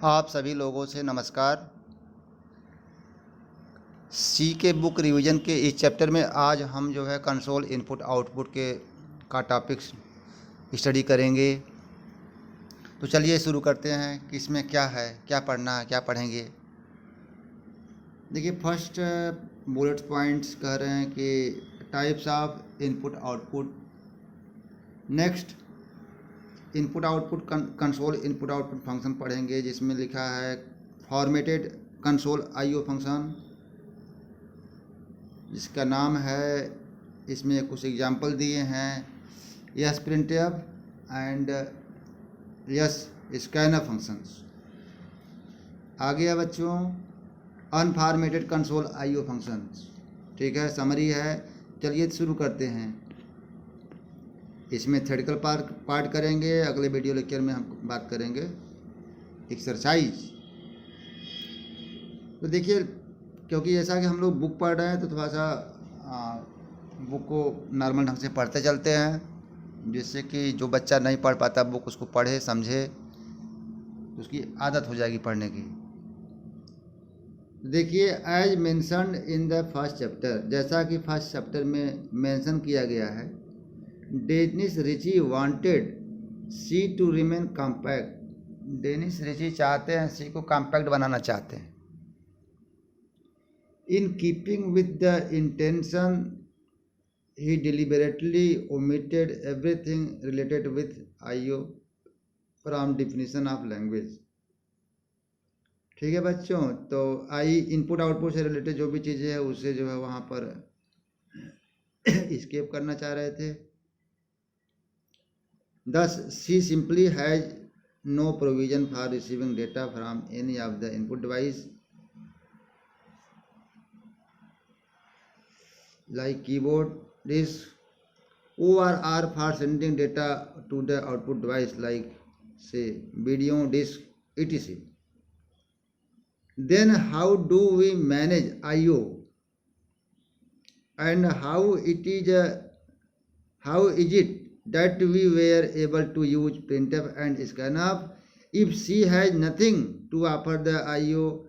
आप सभी लोगों से नमस्कार। सी के बुक रिवीजन के इस चैप्टर में आज हम जो है कंसोल इनपुट आउटपुट के का टॉपिक्स स्टडी करेंगे। तो चलिए शुरू करते हैं कि इसमें क्या है, क्या पढ़ना है, क्या पढ़ेंगे। देखिए, फर्स्ट बुलेट पॉइंट्स कह रहे हैं कि types of input output. Next input output console input output function पढ़ेंगे, जिसमें लिखा है फॉर्मेटेड कंसोल आईओ फंक्शन, जिसका नाम है, इसमें कुछ एग्जाम्पल दिए हैं, yes printf and s scanner functions. आगे है बच्चों अनफॉर्मेटेड कंसोल आईओ फंक्शंस। ठीक है, समरी है। चलिए शुरू करते हैं। इसमें थ्योरेटिकल पार्ट करेंगे, अगले वीडियो लेक्चर में हम बात करेंगे एक्सरसाइज। तो देखिए, क्योंकि ऐसा कि हम लोग बुक पढ़ रहे हैं तो थोड़ा सा बुक को नॉर्मल ढंग से पढ़ते चलते हैं, जिससे कि जो बच्चा नहीं पढ़ पाता बुक उसको पढ़े समझे तो उसकी आदत हो जाएगी पढ़ने की। देखिए, as mentioned in the first chapter, जैसा कि फर्स्ट चैप्टर में मेंशन किया गया है, Dennis Ritchie wanted C to remain compact. Dennis Ritchie चाहते हैं सी को कॉम्पैक्ट बनाना चाहते हैं। In keeping with the intention he deliberately omitted everything related with IO from definition of language. ठीक है बच्चों, तो आई इनपुट आउटपुट से रिलेटेड जो भी चीज़ें हैं उससे जो है वहाँ पर स्केप करना चाह रहे थे। Thus, C simply has no provision for receiving data from any of the input device like keyboard, disk, or for sending data to the output device like say video, disk, etc. Then how do we manage I/O, and how is it that we were able to use printf and scanf if C has nothing to offer the I/O?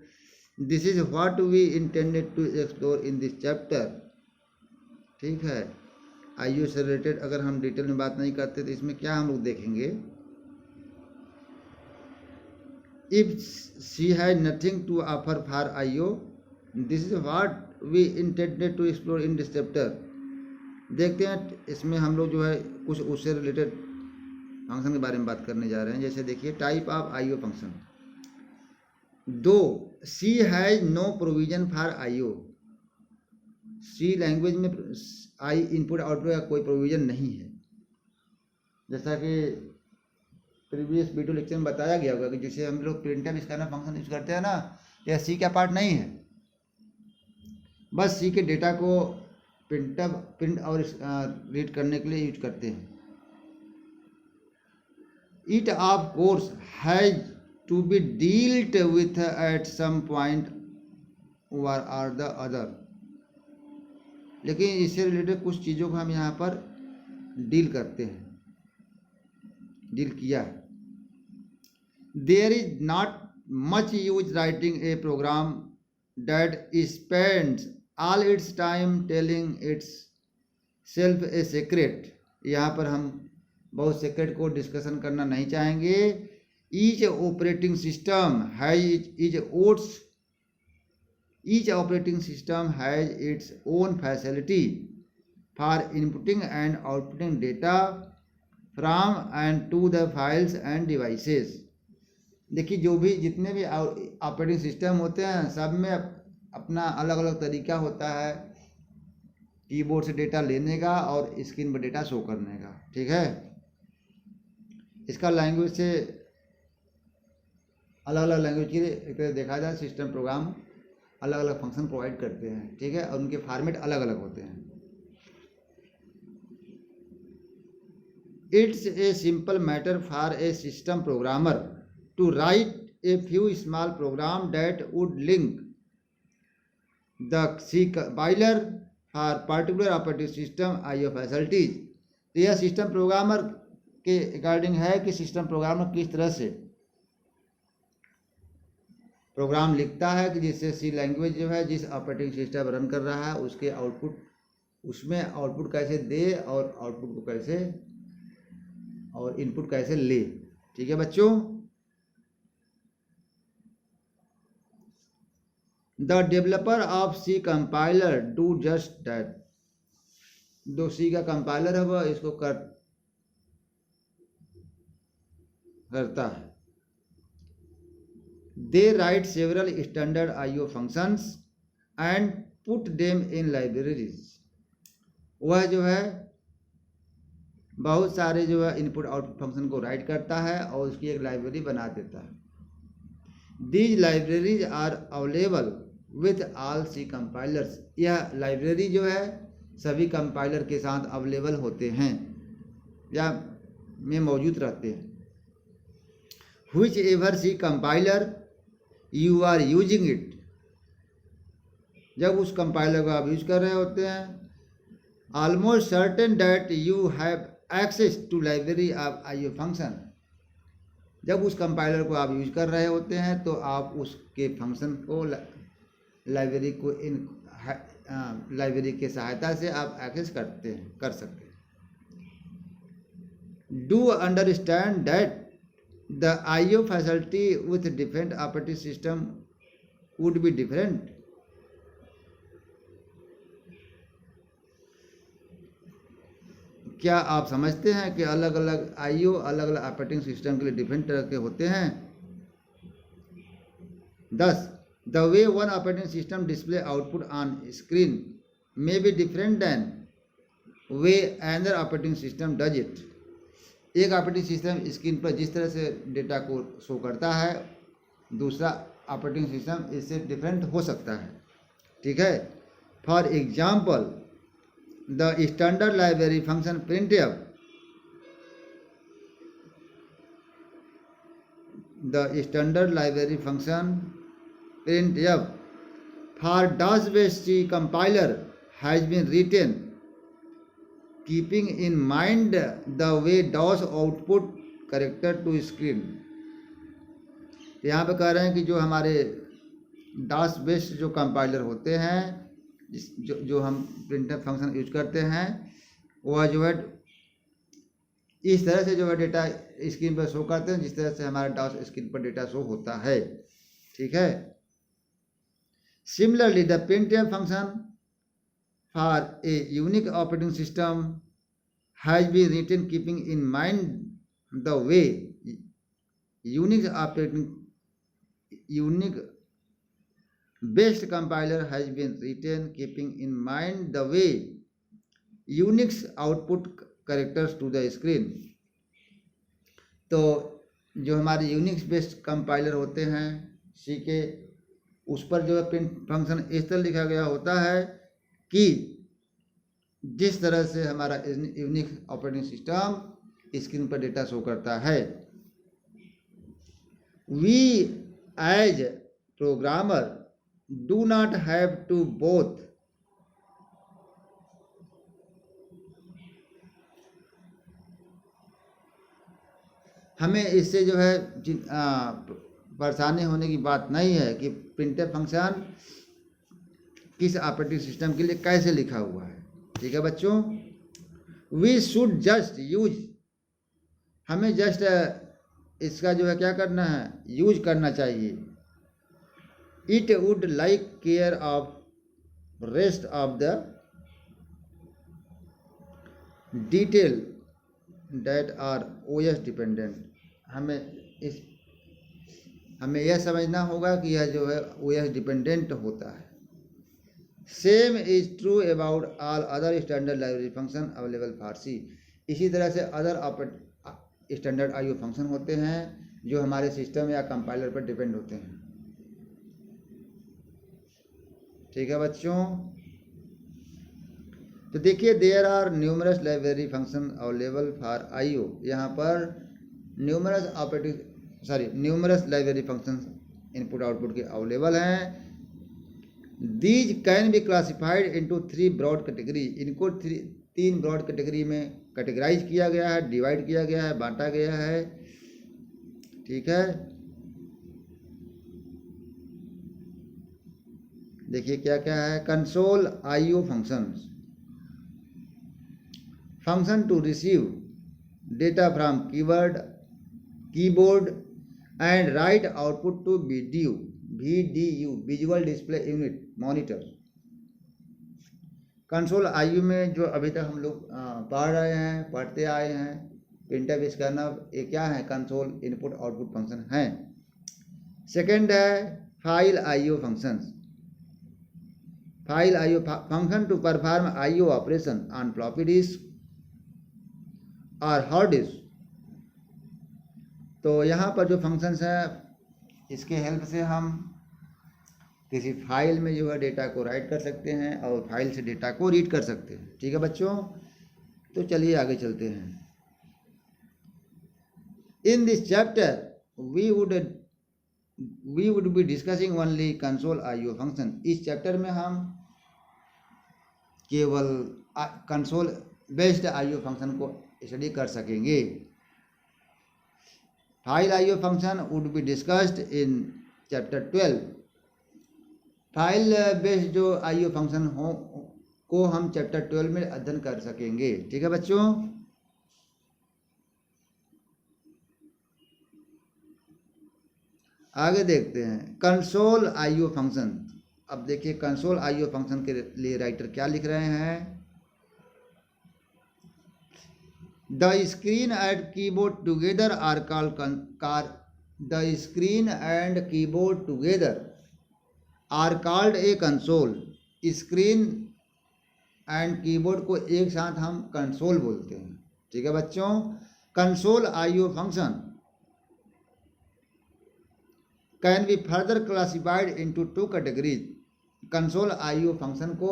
This is what we intended to explore in this chapter. ठीक है, I/O से related अगर हम detail में बात नहीं करते तो इसमें क्या हम लोग देखेंगे। If C has nothing to offer for I/O, this is what we intended to explore in this chapter. देखते हैं इसमें हम लोग जो है कुछ उससे रिलेटेड फंक्शन के बारे में बात करने जा रहे हैं। जैसे देखिए, type of IO function. Though C has no provision for IO, C language में आई इनपुट आउटपुट का कोई प्रोविजन नहीं है। जैसा कि प्रीवियस वीडियो लेक्चर में बताया गया होगा कि जैसे हम लोग प्रिंटफ स्कैनर फंक्शन यूज करते हैं ना, यह सी का पार्ट नहीं है। बस सी के डेटा को प्रिंट और रीड करने के लिए यूज करते हैं। It of course has to be dealt with at some point or the other, लेकिन इससे रिलेटेड कुछ चीज़ों को हम यहाँ पर डील करते हैं, डील किया है। There is not much use writing a program that spends all its time telling its self a secret। यहाँ पर हम बहुत सेक्रेट को डिस्कशन करना नहीं चाहेंगे। Each operating system has its own facility for inputting and outputting data from and to the files and devices. देखिए, जो भी जितने भी ऑपरेटिंग सिस्टम होते हैं सब में अपना अलग अलग तरीका होता है कीबोर्ड से डेटा लेने का और स्क्रीन पर डेटा शो करने का। ठीक है, इसका लैंग्वेज से अलग अलग लैंग्वेज की एक तरह देखा जाए सिस्टम प्रोग्राम अलग अलग फंक्शन प्रोवाइड करते हैं। ठीक है, और उनके फॉर्मेट अलग अलग होते हैं। It's a simple matter for a system programmer to write a few small program that would link the C compiler for particular operating system I/O facilities। तो यह सिस्टम प्रोग्रामर के रिगार्डिंग है कि सिस्टम प्रोग्रामर किस तरह से programme लिखता है कि जिससे सी लैंग्वेज जो है जिस ऑपरेटिंग सिस्टम रन कर रहा है उसके आउटपुट, उसमें आउटपुट कैसे दे और आउटपुट को कैसे और इनपुट कैसे ले। ठीक है बच्चों, the developer of C compiler do just that. जो सी का कंपाइलर है वह इसको करता है। They write several standard IO functions and put them in libraries. वह जो है बहुत सारे जो है इनपुट आउटपुट फंक्शन को राइट करता है और उसकी एक लाइब्रेरी बना देता है। These libraries are available with all C compilers. यह लाइब्रेरी जो है सभी कंपाइलर के साथ अवेलेबल होते हैं या में मौजूद रहते हैं। Whichever C compiler you are using it. जब उस कंपाइलर को आप यूज कर रहे होते हैं, almost certain that you have access to library of IO function. जब उस कंपाइलर को आप यूज कर रहे होते हैं तो आप उसके फंक्शन को लाइब्रेरी को लाइब्रेरी के सहायता से आप एक्सेस कर सकते हैं। Do understand that the IO facility with different operating system would be different. क्या आप समझते हैं कि अलग अलग IO अलग अलग ऑपरेटिंग सिस्टम के लिए डिफरेंट तरह के होते हैं। 10. The way one operating system display output on screen may be different than way another operating system does it. एक ऑपरेटिंग सिस्टम स्क्रीन पर जिस तरह से डेटा को शो करता है, दूसरा ऑपरेटिंग सिस्टम इससे डिफरेंट हो सकता है। ठीक है, for example the standard library function printf, the standard library function printf for DOS-based C compiler has been written keeping in mind the way DOS output character to screen। यहाँ पे कह रहे हैं कि जो हमारे DOS बेस्ड जो compiler होते हैं, जो हम printf फंक्शन यूज करते हैं, वह जो है इस तरह से जो है डेटा स्क्रीन पर शो करते हैं जिस तरह से हमारा DOS स्क्रीन पर डेटा शो होता है। ठीक है, similarly the printf function for a unique operating system has been written keeping in mind the way unique based compiler has been written keeping in mind the way Unix output characters to the screen। तो जो हमारे Unix based compiler होते हैं सी के, उस पर जो है प्रिंट फंक्शन इस तरह लिखा गया होता है कि जिस तरह से हमारा यूनिक्स ऑपरेटिंग सिस्टम स्क्रीन पर डेटा शो करता है। We as programmer do not have to both हमें इससे जो है परेशानी होने की बात नहीं है कि प्रिंटफ फंक्शन किस ऑपरेटिंग सिस्टम के लिए कैसे लिखा हुआ है। ठीक है बच्चों, वी शुड जस्ट यूज, हमें जस्ट इसका जो है क्या करना है, यूज करना चाहिए। It would like care of rest of the detail that are OS dependent. हमें यह समझना होगा कि यह जो है OS डिपेंडेंट होता है। Same is true about all other standard library function available for C. इसी तरह से अदर स्टैंडर्ड IO फंक्शन होते हैं जो हमारे सिस्टम या कंपाइलर पर डिपेंड होते हैं। ठीक है बच्चों, तो देखिए there are numerous library function available for IO। यहाँ पर numerous library function input output के अवेलेबल हैं। These can be classified into 3 broad category. इनको 3 ब्रॉड कैटेगरी में कैटेगराइज किया गया है, डिवाइड किया गया है, बांटा गया है। ठीक है, देखिए क्या क्या है। Console IO functions, function to receive data from keyboard and write output to VDU visual display unit monitor. Console IO में जो अभी तक हम लोग पढ़ते आए हैं, प्रिंटर स्कैनर, ये क्या है, कंसोल इनपुट आउटपुट फंक्शन है। सेकेंड है file IO functions, file IO function to perform IO operation on floppy disk और हार्ड डिस्क। तो यहाँ पर जो फंक्शंस हैं, इसके हेल्प से हम किसी फाइल में जो है डेटा को राइट कर सकते हैं और फाइल से डेटा को रीड कर सकते हैं। ठीक है बच्चों, तो चलिए आगे चलते हैं। In this chapter we would be discussing only console IO function. इस चैप्टर में हम केवल कंसोल बेस्ड आईओ फंक्शन को स्टडी कर सकेंगे। File IO function would be discussed in chapter 12। File based जो आईओ फंक्शन को हम चैप्टर 12 में अध्ययन कर सकेंगे। ठीक है बच्चों, आगे देखते हैं कंसोल आईओ फंक्शन। अब देखिए कंसोल आईओ फंक्शन के लिए राइटर क्या लिख रहे हैं। The screen and keyboard together are called the screen and keyboard together are called a console. Screen and keyboard को एक साथ हम कंसोल बोलते हैं। ठीक है बच्चों, console IO function can be further classified into 2 categories. Console IO function को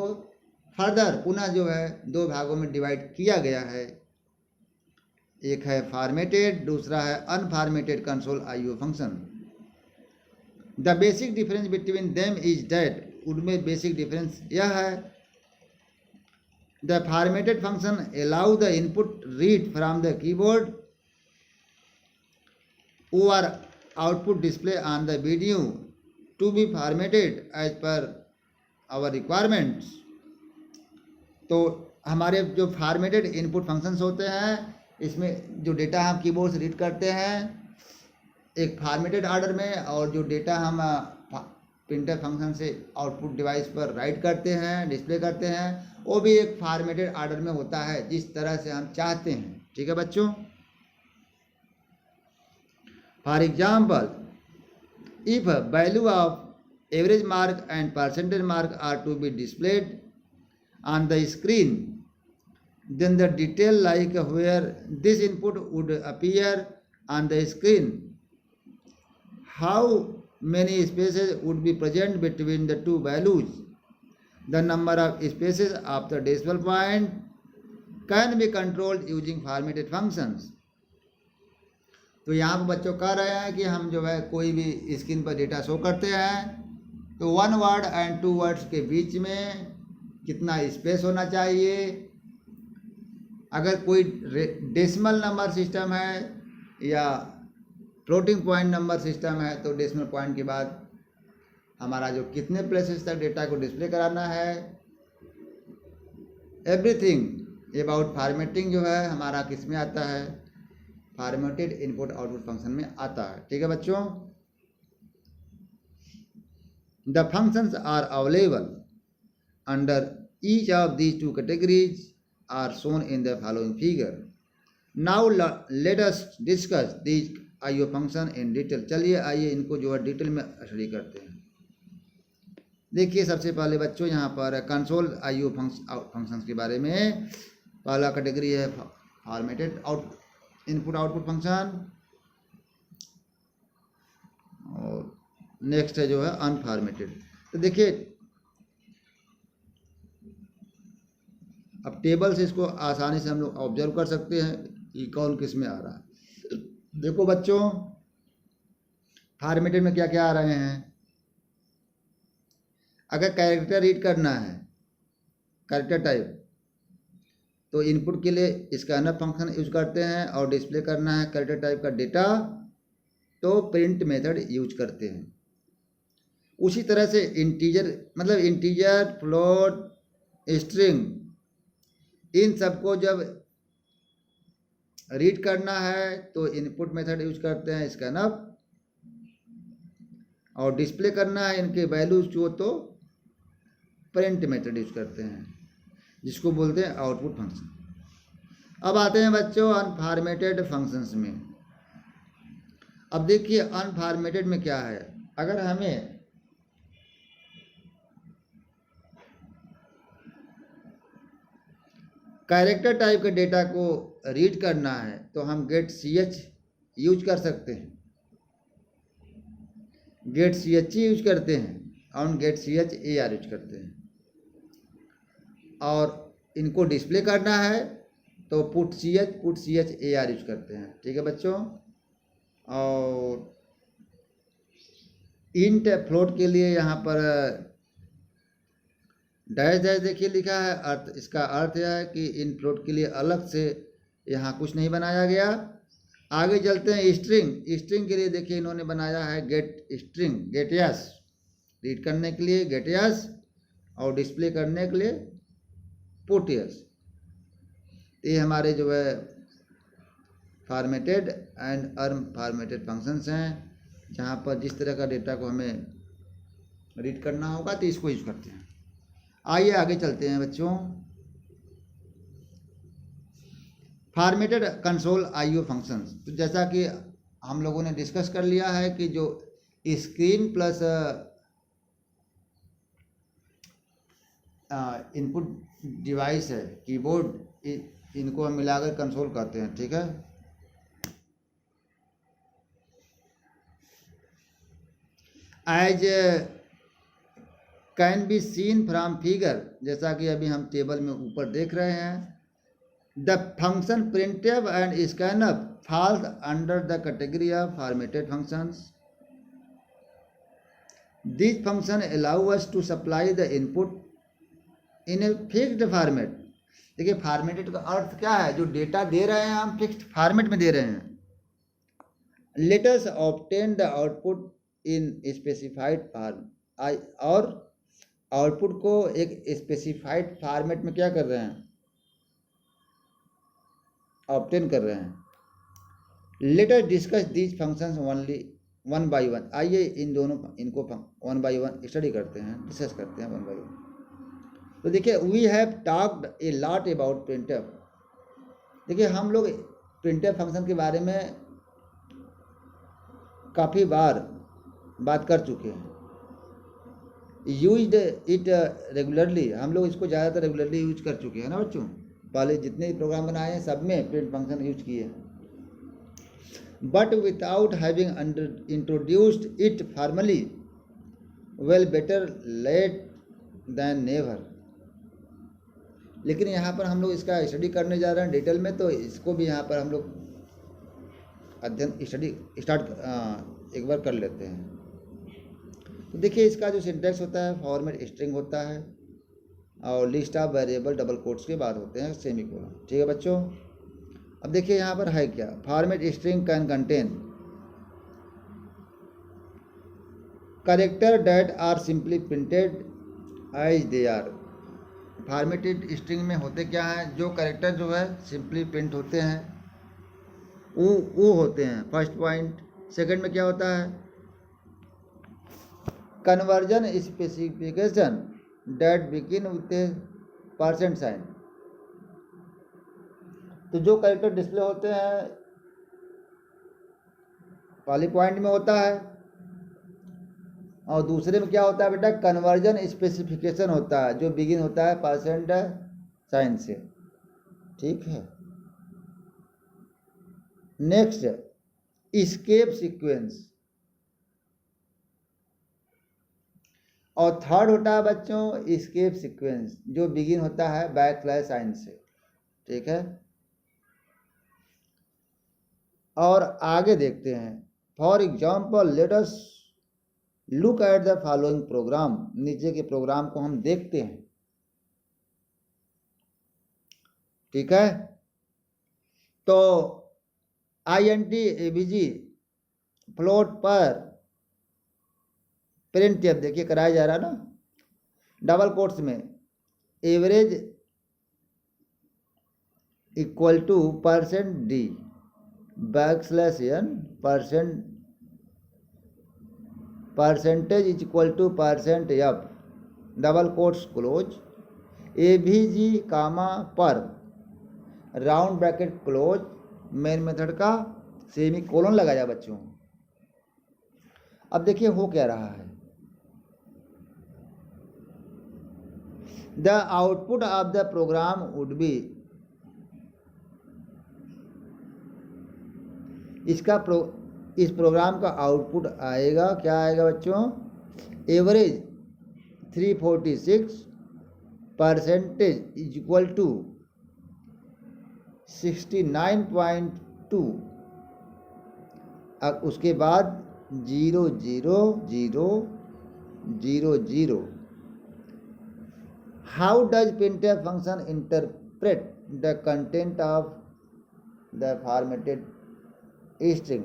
फर्दर पुनः जो है 2 भागों में डिवाइड किया गया है। एक है फॉर्मेटेड, दूसरा है unformatted console IO function. The basic difference between them is that, उनमें बेसिक डिफरेंस यह है, the formatted function allow the input read from the keyboard और output display on the video to be formatted as per our requirements. तो हमारे जो formatted input functions होते हैं, इसमें जो डेटा हम कीबोर्ड से रीड करते हैं एक फॉर्मेटेड ऑर्डर में, और जो डेटा हम प्रिंटर फंक्शन से आउटपुट डिवाइस पर राइट करते हैं, डिस्प्ले करते हैं, वो भी एक फॉर्मेटेड ऑर्डर में होता है जिस तरह से हम चाहते हैं। ठीक है बच्चों, for example if value of average mark and percentage mark are to be displayed on the screen, then the detail like where this input would appear on the screen, how many spaces would be present between the two values, the number of spaces of the decimal point can be controlled using formatted functions। तो यहाँ पर बच्चों कह रहे हैं कि हम जो है कोई भी स्क्रीन पर डेटा शो करते हैं तो 1 वर्ड एंड 2 वर्ड्स के बीच में कितना स्पेस होना चाहिए। अगर कोई डेसिमल नंबर सिस्टम है या फ्लोटिंग पॉइंट नंबर सिस्टम है तो डेसिमल पॉइंट के बाद हमारा जो कितने प्लेसेस तक डेटा को डिस्प्ले कराना है, एवरीथिंग अबाउट फॉर्मेटिंग जो है हमारा किस में आता है, फॉर्मेटेड इनपुट आउटपुट फंक्शन में आता है। ठीक है बच्चों, the functions are available under each of these 2 categories are shown in the following figure. Now let us discuss these IO function in detail। चलिए आइए इनको जो है डिटेल में स्टडी करते हैं। देखिए सबसे पहले बच्चों यहाँ पर कंसोल IO फंक्शंस के बारे में पहला कैटेगरी है फॉर्मेटेड इनपुट आउटपुट फंक्शन, और नेक्स्ट है जो है अनफॉर्मेटेड। तो देखिए अब टेबल से इसको आसानी से हम लोग ऑब्जर्व कर सकते हैं कि कौन किस में आ रहा है। देखो बच्चों फॉर्मेटेड में क्या क्या आ रहे हैं। अगर कैरेक्टर रीड करना है, कैरेक्टर टाइप, तो इनपुट के लिए स्कैनर फंक्शन यूज करते हैं, और डिस्प्ले करना है कैरेक्टर टाइप का डेटा तो प्रिंट मेथड यूज करते हैं। उसी तरह से इंटीजर मतलब इंटीजर, फ्लोट, स्ट्रिंग, इन सबको जब रीड करना है तो इनपुट मेथड यूज करते हैं स्कैनअप, और डिस्प्ले करना है इनके वैल्यूज जो तो प्रिंट मेथड यूज करते हैं, जिसको बोलते हैं आउटपुट फंक्शन। अब आते हैं बच्चों अनफॉर्मेटेड फंक्शंस में। अब देखिए अनफॉर्मेटेड में क्या है, अगर हमें कैरेक्टर टाइप के डेटा को रीड करना है तो हम गेट ch यूज कर सकते हैं, गेट ch यूज करते हैं और गेट ch ar यूज करते हैं। और इनको डिस्प्ले करना है तो पुट ch ar यूज करते हैं। ठीक है बच्चों। और इंट फ्लोट के लिए यहाँ पर डैश डैश देखिए लिखा है, अर्थ इसका अर्थ यह है कि इन फ्लोट के लिए अलग से यहाँ कुछ नहीं बनाया गया। आगे चलते हैं स्ट्रिंग। स्ट्रिंग के लिए देखिए इन्होंने बनाया है get string, gets, read करने के लिए गेट यस और डिस्प्ले करने के लिए पुट यस। ये हमारे जो है फॉर्मेटेड एंड अनफॉर्मेटेड फंक्शंस हैं, जहाँ पर जिस तरह का डेटा को हमें रीड करना होगा तो इसको यूज करते हैं। आइए आगे चलते हैं बच्चों। फॉर्मेटेड कंसोल आईओ फंक्शंस, तो जैसा कि हम लोगों ने डिस्कस कर लिया है कि जो स्क्रीन प्लस इनपुट डिवाइस है, कीबोर्ड, इनको हम मिलाकर कंसोल कहते हैं। ठीक है। As can be seen from figure, जैसा कि अभी हम टेबल में ऊपर देख रहे हैं, the function printf and scanf falls under the category of formatted functions. This function allow us to supply the input in a fixed format। देखिए फॉर्मेटेड का अर्थ क्या है, जो डेटा दे रहे हैं हम फिक्स्ड फॉर्मेट में दे रहे हैं। Let us obtain the output in specified form, और आउटपुट को एक स्पेसिफाइड फॉर्मेट में क्या कर रहे हैं, ऑब्टेन कर रहे हैं। Let us discuss these functions only one by one. आइए इन दोनों इनको वन बाय वन स्टडी करते हैं, डिस्कस करते हैं वन बाय वन। तो देखिए we have talked a lot about printf. देखिए हम लोग प्रिंटफ फंक्शन के बारे में काफ़ी बार बात कर चुके हैं। यूज्ड इट रेगुलरली, हम लोग इसको ज़्यादातर रेगुलरली यूज कर चुके हैं ना बच्चों। पहले जितने भी प्रोग्राम बनाए हैं सब में प्रिंट फंक्शन यूज किए हैं, but without having introduced it formally, well better late than never. लेकिन यहाँ पर हम लोग इसका स्टडी करने जा रहे हैं डिटेल में, तो इसको भी यहाँ पर हम लोग अध्ययन स्टडी स्टार्ट एक बार कर लेते हैं। तो देखिए इसका जो सिंटैक्स होता है फॉर्मेट स्ट्रिंग होता है और list of variable double quotes के बाद होते हैं सेमीकोलन। ठीक है बच्चों। अब देखिए यहाँ पर है क्या, format string can contain character that are simply printed as they are. Formatted string में होते क्या हैं, जो कैरेक्टर जो है सिंपली प्रिंट होते हैं वो होते हैं फर्स्ट पॉइंट। सेकंड में क्या होता है, conversion specification that begin with a percent sign. तो जो कैरेक्टर डिस्प्ले होते हैं पहले पॉइंट में होता है, और दूसरे में क्या होता है बेटा, कन्वर्जन स्पेसिफिकेशन होता है जो बिगिन होता है परसेंट साइन से। ठीक है। नेक्स्ट एस्केप सीक्वेंस, और थर्ड होता है बच्चों एस्केप सीक्वेंस जो बिगिन होता है बैकस्लैश साइन से। ठीक है। और आगे देखते हैं, for example let us look at the following programme. नीचे के प्रोग्राम को हम देखते हैं। ठीक है। तो INT ABG फ्लोट पर प्रिंट एफ देखिए कराया जा रहा ना, डबल कोट्स में average equal to percent d backslash n percentage is equal to percent f double quotes close AVG comma पर round bracket close main method का सेमी कोलन लगाया बच्चों। अब देखिए हो क्या रहा है, the output of the program would be, इस प्रोग्राम का आउटपुट आएगा, क्या आएगा बच्चों, average 346 percentage is equal to 69.2, अब उसके बाद 00000। How does printf function interpret the content of the formatted string.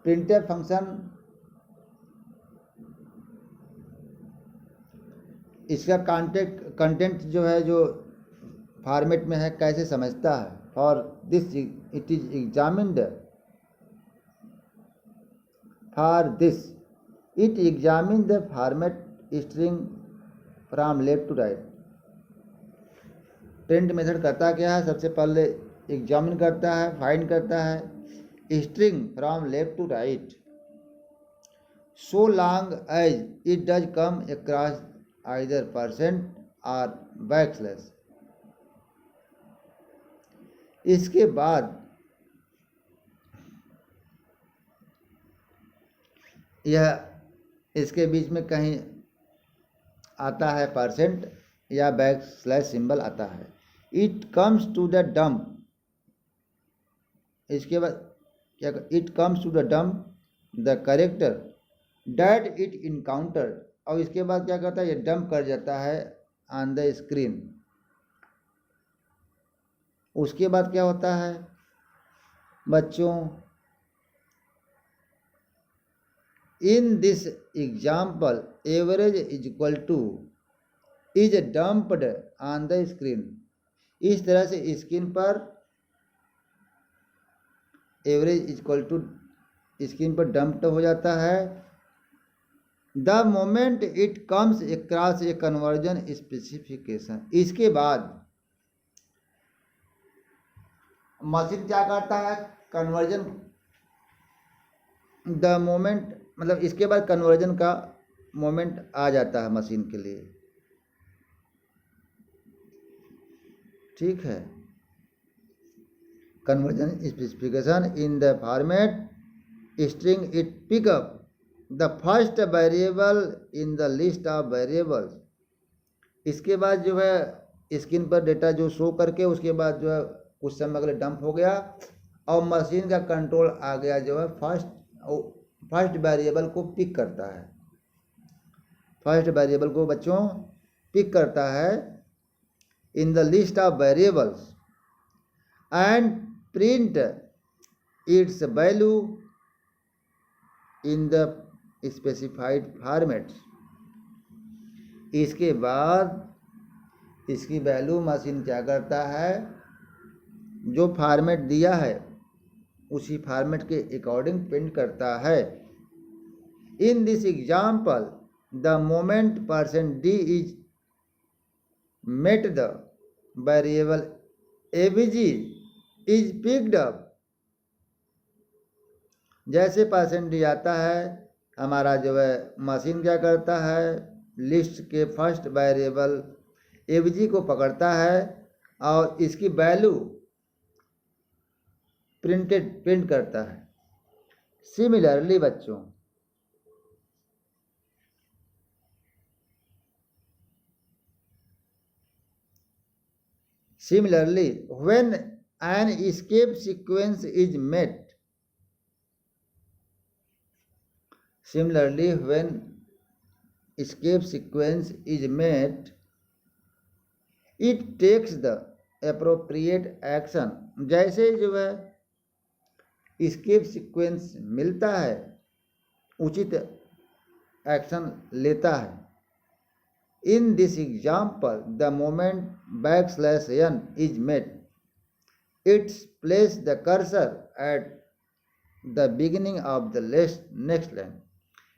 printf function इसका कंटेंट जो है जो फॉर्मेट में है कैसे समझता है। For this it is examined, for this it examine the format string from left to right. Print method करता क्या है, सबसे पहले एग्जामिन करता है, फाइंड करता है string from left to right so long as it does come across either percent और बैकस्लैश। इसके बाद यह इसके बीच में कहीं आता है परसेंट या बैकस्लैश सिंबल आता है। It comes to the dump, इसके बाद क्या, it comes to the dump the character that it encountered, और इसके बाद क्या करता है, ये डंप कर जाता है ऑन द स्क्रीन। उसके बाद क्या होता है बच्चों, in this example average is equal to is dumped on the screen. इस तरह से स्क्रीन पर average is equal to screen पर डंप्ड हो जाता है। The moment it comes across a conversion specification. इसके बाद मशीन क्या करता है, कन्वर्जन, द मोमेंट मतलब इसके बाद कन्वर्जन का मोमेंट आ जाता है मशीन के लिए, ठीक है। Conversion specification in the format string it pick up the first variable in the list of variables. इसके बाद जो है स्क्रीन पर डेटा जो शो करके उसके बाद जो है कुछ समय के लिए डंप हो गया और मशीन का कंट्रोल आ गया जो है फर्स्ट वेरिएबल को पिक करता है, फर्स्ट वेरिएबल को बच्चों पिक करता है in the list of variables and print it's value in the specified formats. इसके बाद इसकी वैल्यू मशीन क्या करता है, जो फॉर्मेट दिया है उसी फॉर्मेट के अकॉर्डिंग प्रिंट करता है। In this example the moment percent d is met the variable AVG is picked up. जैसे परसेंट डी आता है हमारा जो है मशीन क्या करता है, लिस्ट के फर्स्ट वेरिएबल एवीजी को पकड़ता है और इसकी वैल्यू प्रिंट करता है। सिमिलरली बच्चों when an escape sequence is met, similarly when escape sequence is met it takes the appropriate action। जैसे जो है escape sequence मिलता है उचित एक्शन लेता है। In this example the moment \n is made, its place the cursor at the beginning of the next line.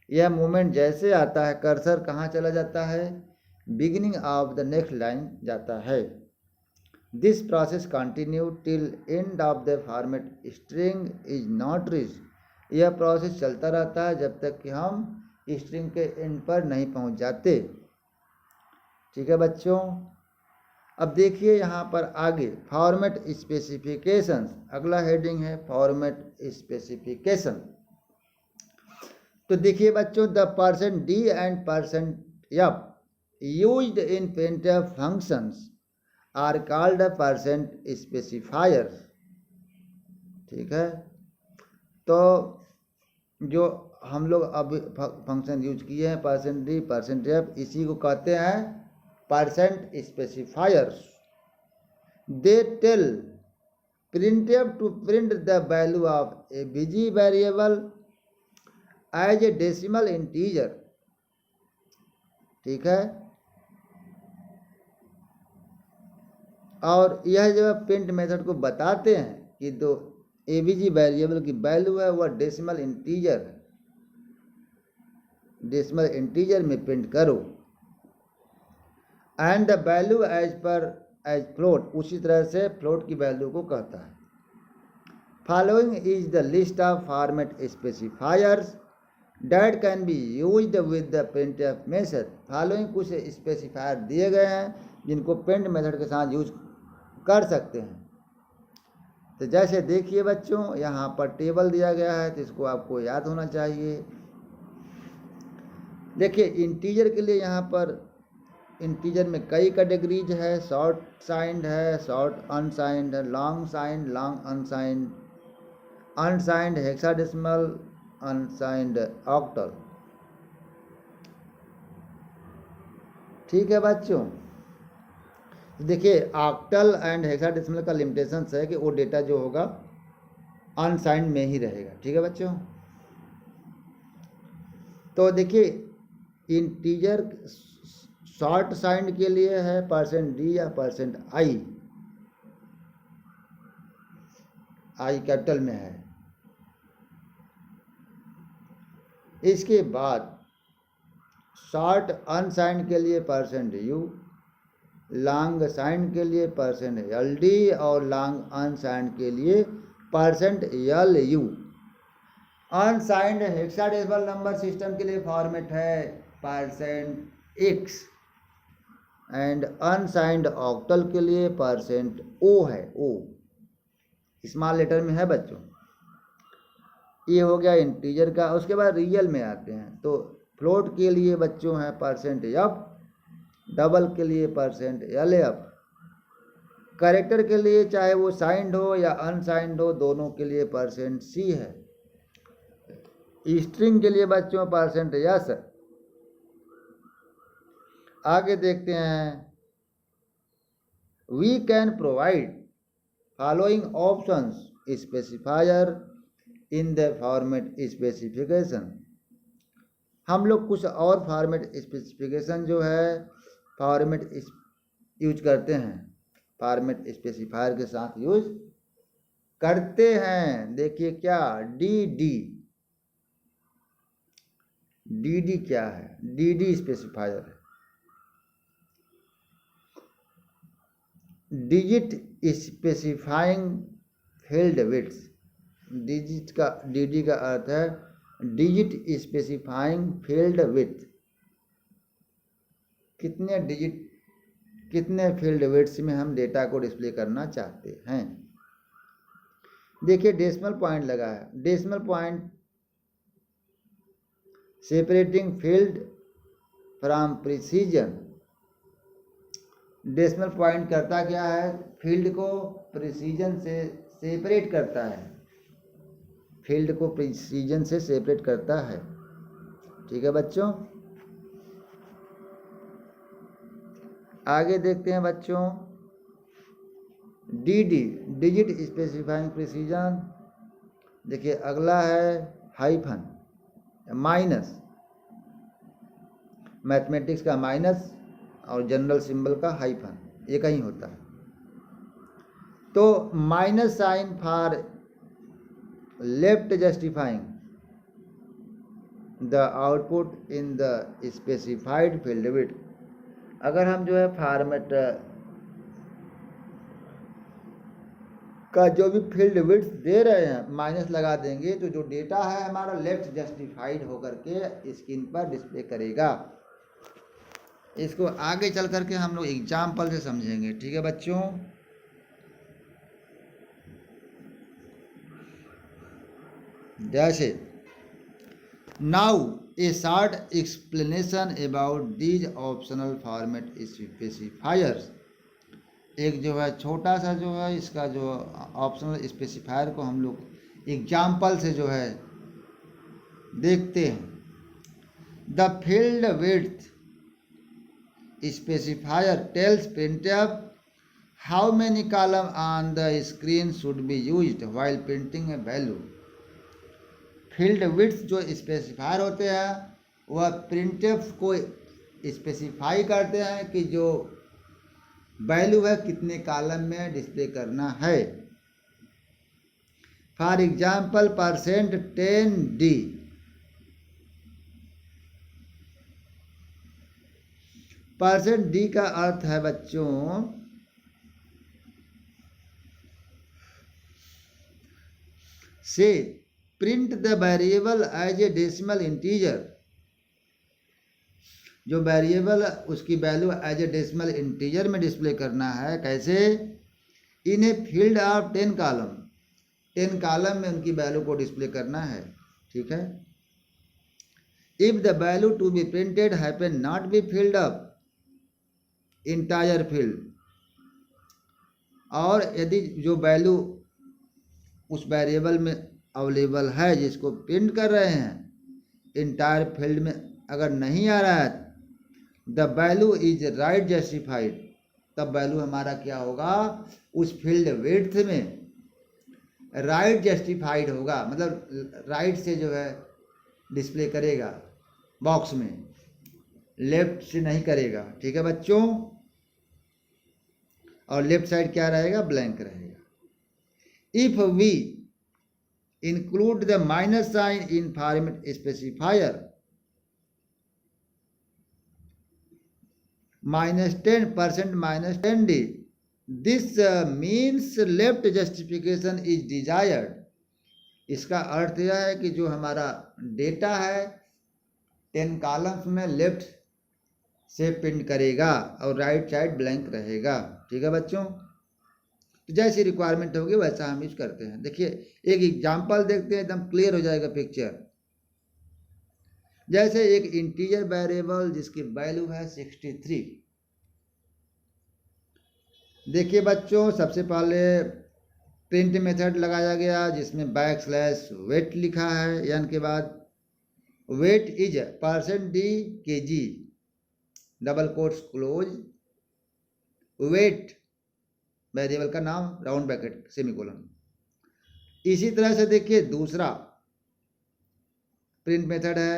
यह moment जैसे आता है कर्सर कहाँ चला जाता है, beginning of the next line जाता है। This process continue till end of the format string is not reached. यह प्रोसेस चलता रहता है जब तक कि हम स्ट्रिंग के एंड पर नहीं पहुंच जाते। ठीक है बच्चों, अब देखिए यहाँ पर आगे फॉर्मेट स्पेसिफिकेशंस, अगला हेडिंग है फॉर्मेट स्पेसिफिकेशन। तो देखिए बच्चों, the %d and %f used in printf functions are called percent specifier. ठीक है, तो जो हम लोग अभी फंक्शन यूज किए हैं %d %f, इसी को कहते हैं percent specifiers. They tell printf to print the value of a busy variable as a decimal integer. ठीक है, और यह जो प्रिंट मेथड को बताते हैं कि जो एबीजी वेरिएबल की वैल्यू है वह डेसिमल इंटीजर में प्रिंट करो। And the value as float, उसी तरह से फ्लोट की वैल्यू को कहता है। Following is the list of format specifiers that can be used with the printf method. Following कुछ स्पेसिफायर दिए गए हैं जिनको प्रिंट मेथड के साथ यूज कर सकते हैं। तो जैसे देखिए बच्चों, यहाँ पर टेबल दिया गया है तो इसको आपको याद होना चाहिए। देखिए इंटीजर के लिए यहाँ पर इंटीजर में कई कैटेगरीज है, शॉर्ट साइंड है, शॉर्ट अनसाइंड है, long signed, long unsigned, unsigned hexadecimal, unsigned octal. ठीक है बच्चों, देखिए ऑक्टल एंड हेक्साडेसिमल का लिमिटेशन है कि वो डेटा जो होगा अनसाइंड में ही रहेगा। ठीक है बच्चों, तो देखिए इंटीजर शॉर्ट साइंड के लिए है %d या %i, आई कैपिटल में है। इसके बाद शॉर्ट अनसाइंड के लिए %u, लॉन्ग साइंड के लिए %ld और लॉन्ग अनसाइंड के लिए %lu। Unsigned hexadecimal number system के लिए फॉर्मेट है %x एंड अनसाइंड ऑक्टल के लिए %o है, o स्मॉल लेटर में है बच्चों। ये हो गया इंटीजर का। उसके बाद रियल में आते हैं, तो फ्लोट के लिए बच्चों है %f, डबल के लिए %lf, कैरेक्टर के लिए चाहे वो साइंड हो या अनसाइंड हो दोनों के लिए %c है। स्ट्रिंग के लिए बच्चों %s। आगे देखते हैं, we can provide following options specifier in the format specification. हम लोग कुछ और फॉर्मेट स्पेसिफिकेशन जो है फॉर्मेट यूज करते हैं, फॉर्मेट स्पेसिफायर के साथ यूज करते हैं। देखिए क्या dd क्या है, dd स्पेसिफायर है। Digit specifying field width, dd का अर्थ है डिजिट स्पेसिफाइंग फील्ड विड्थ, कितने फील्ड विड्थ में हम डेटा को डिस्प्ले करना चाहते हैं। देखिए डेसिमल पॉइंट लगा है, decimal point separating field from precision. Decimal point करता क्या है, फील्ड को प्रिसीजन से सेपरेट करता है, फील्ड को प्रिसीजन से सेपरेट करता है। ठीक है बच्चों, आगे देखते हैं बच्चों, dd डिजिट स्पेसिफाइंग प्रिसीजन। देखिए अगला है हाइफन माइनस, मैथमेटिक्स का माइनस और जनरल सिंबल का हाइफन, एक ही होता है। तो minus sign for left justifying the output in the specified field width. अगर हम जो है फॉर्मेट का जो भी फील्ड विड्थ दे रहे हैं माइनस लगा देंगे तो जो डेटा है हमारा लेफ्ट जस्टिफाइड होकर के स्क्रीन पर डिस्प्ले करेगा। इसको आगे चल करके हम लोग एग्जाम्पल से समझेंगे, ठीक है बच्चों। जैसे now A short explanation about these optional format specifiers. एक जो है छोटा सा जो है इसका जो ऑप्शनल स्पेसिफायर को हम लोग एग्जाम्पल से जो है देखते हैं। The field width specifier tells printf how many column on the screen should be used while printing a value। Field width जो स्पेसिफायर होते हैं वह प्रिंटफ को स्पेसिफाई करते हैं कि जो वैल्यू है कितने कॉलम में डिस्प्ले करना है। फॉर एग्जाम्पल %10d %d का अर्थ है बच्चों से print the variable as a decimal integer. जो वेरिएबल उसकी value as a decimal integer में डिस्प्ले करना है। कैसे? In a field of 10 column, 10 column में उनकी वैल्यू को डिस्प्ले करना है, ठीक है। If the value to be printed happen not be field up entire field, और यदि जो वैल्यू उस वेरिएबल में अवेलेबल है जिसको प्रिंट कर रहे हैं इंटायर फील्ड में अगर नहीं आ रहा है, the value is right justified, तब वैल्यू हमारा क्या होगा उस फील्ड विड्थ में राइट जस्टिफाइड होगा, मतलब राइट से जो है डिस्प्ले करेगा बॉक्स में, लेफ्ट से नहीं करेगा, ठीक है बच्चों। और लेफ्ट साइड क्या रहेगा? ब्लैंक रहेगा। If we include the minus sign in format specifier -10% -10d, this means left justification is desired. इसका अर्थ यह है कि जो हमारा डेटा है 10 कॉलम्स में लेफ्ट से प्रिंट करेगा और राइट साइड ब्लैंक रहेगा, ठीक है बच्चों। तो जैसी रिक्वायरमेंट होगी वैसा हम यूज करते हैं। देखिए एक एग्जांपल देखते हैं, एकदम क्लियर हो जाएगा पिक्चर। जैसे एक इंटीजर वेरिएबल जिसकी वैल्यू है 63। देखिए बच्चों सबसे पहले प्रिंट मेथड लगाया गया जिसमें \weight लिखा है, यानी के बाद weight is %d kg double quotes close, weight variable का नाम राउंड ब्रैकेट सेमीकोलन। इसी तरह से देखिए दूसरा प्रिंट मेथड है।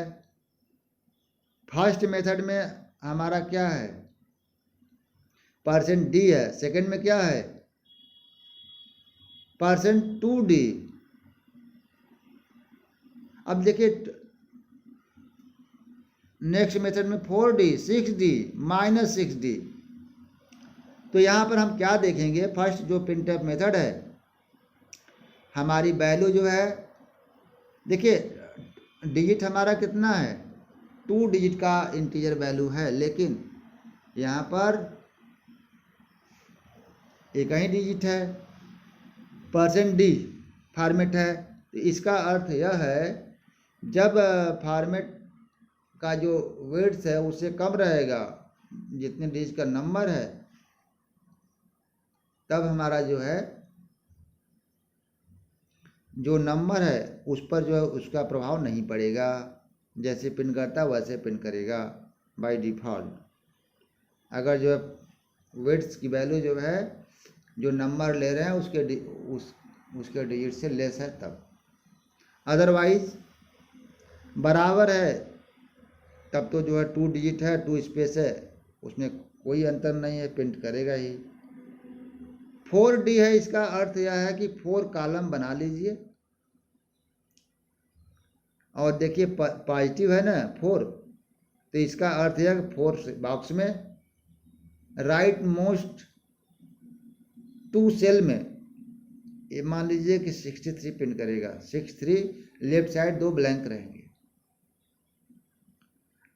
फर्स्ट मेथड में हमारा क्या है %d है, सेकंड में क्या है %2d। अब देखिए नेक्स्ट मेथड में 4d 6d -6d। तो यहाँ पर हम क्या देखेंगे, फर्स्ट जो प्रिंटफ मेथड है हमारी वैल्यू जो है, देखिए डिजिट हमारा कितना है 2 डिजिट का इंटीजर वैल्यू है, लेकिन यहाँ पर एक ही डिजिट है, %d फॉर्मेट है। तो इसका अर्थ यह है जब फॉर्मेट का जो वेट्स है उससे कम रहेगा जितने डिजिट का नंबर है, तब हमारा जो है जो नंबर है उस पर जो है उसका प्रभाव नहीं पड़ेगा, जैसे पिन करता वैसे पिन करेगा बाय डिफ़ॉल्ट। अगर जो है वेट्स की वैल्यू जो है जो नंबर ले रहे हैं उसके डिजिट से लेस है तब, अदरवाइज बराबर है तब तो जो है 2 डिजिट है, 2 स्पेस है, उसमें कोई अंतर नहीं है, प्रिंट करेगा ही। 4D है, इसका अर्थ यह है कि 4 कॉलम बना लीजिए। और देखिए पॉजिटिव है ना 4, तो इसका अर्थ है कि 4 बॉक्स में राइट मोस्ट 2 सेल में ये मान लीजिए कि 63 प्रिंट करेगा। 63 लेफ्ट साइड 2 ब्लैंक रहेंगे।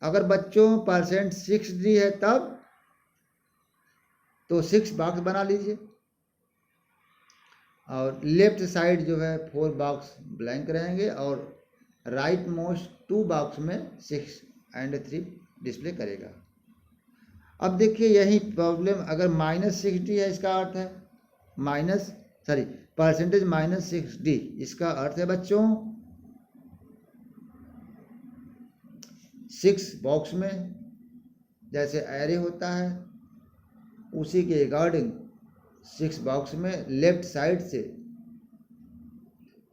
अगर बच्चों %6D है तब तो 6 बॉक्स बना लीजिए, और लेफ्ट साइड जो है 4 बॉक्स ब्लैंक रहेंगे, और राइट मोस्ट 2 बॉक्स में 6 और 3 डिस्प्ले करेगा। अब देखिए यही प्रॉब्लम, अगर -6D है, इसका अर्थ है %-6D, इसका अर्थ है बच्चों 6 बॉक्स में जैसे एरे होता है उसी के अकॉर्डिंग 6 बॉक्स में लेफ्ट साइड से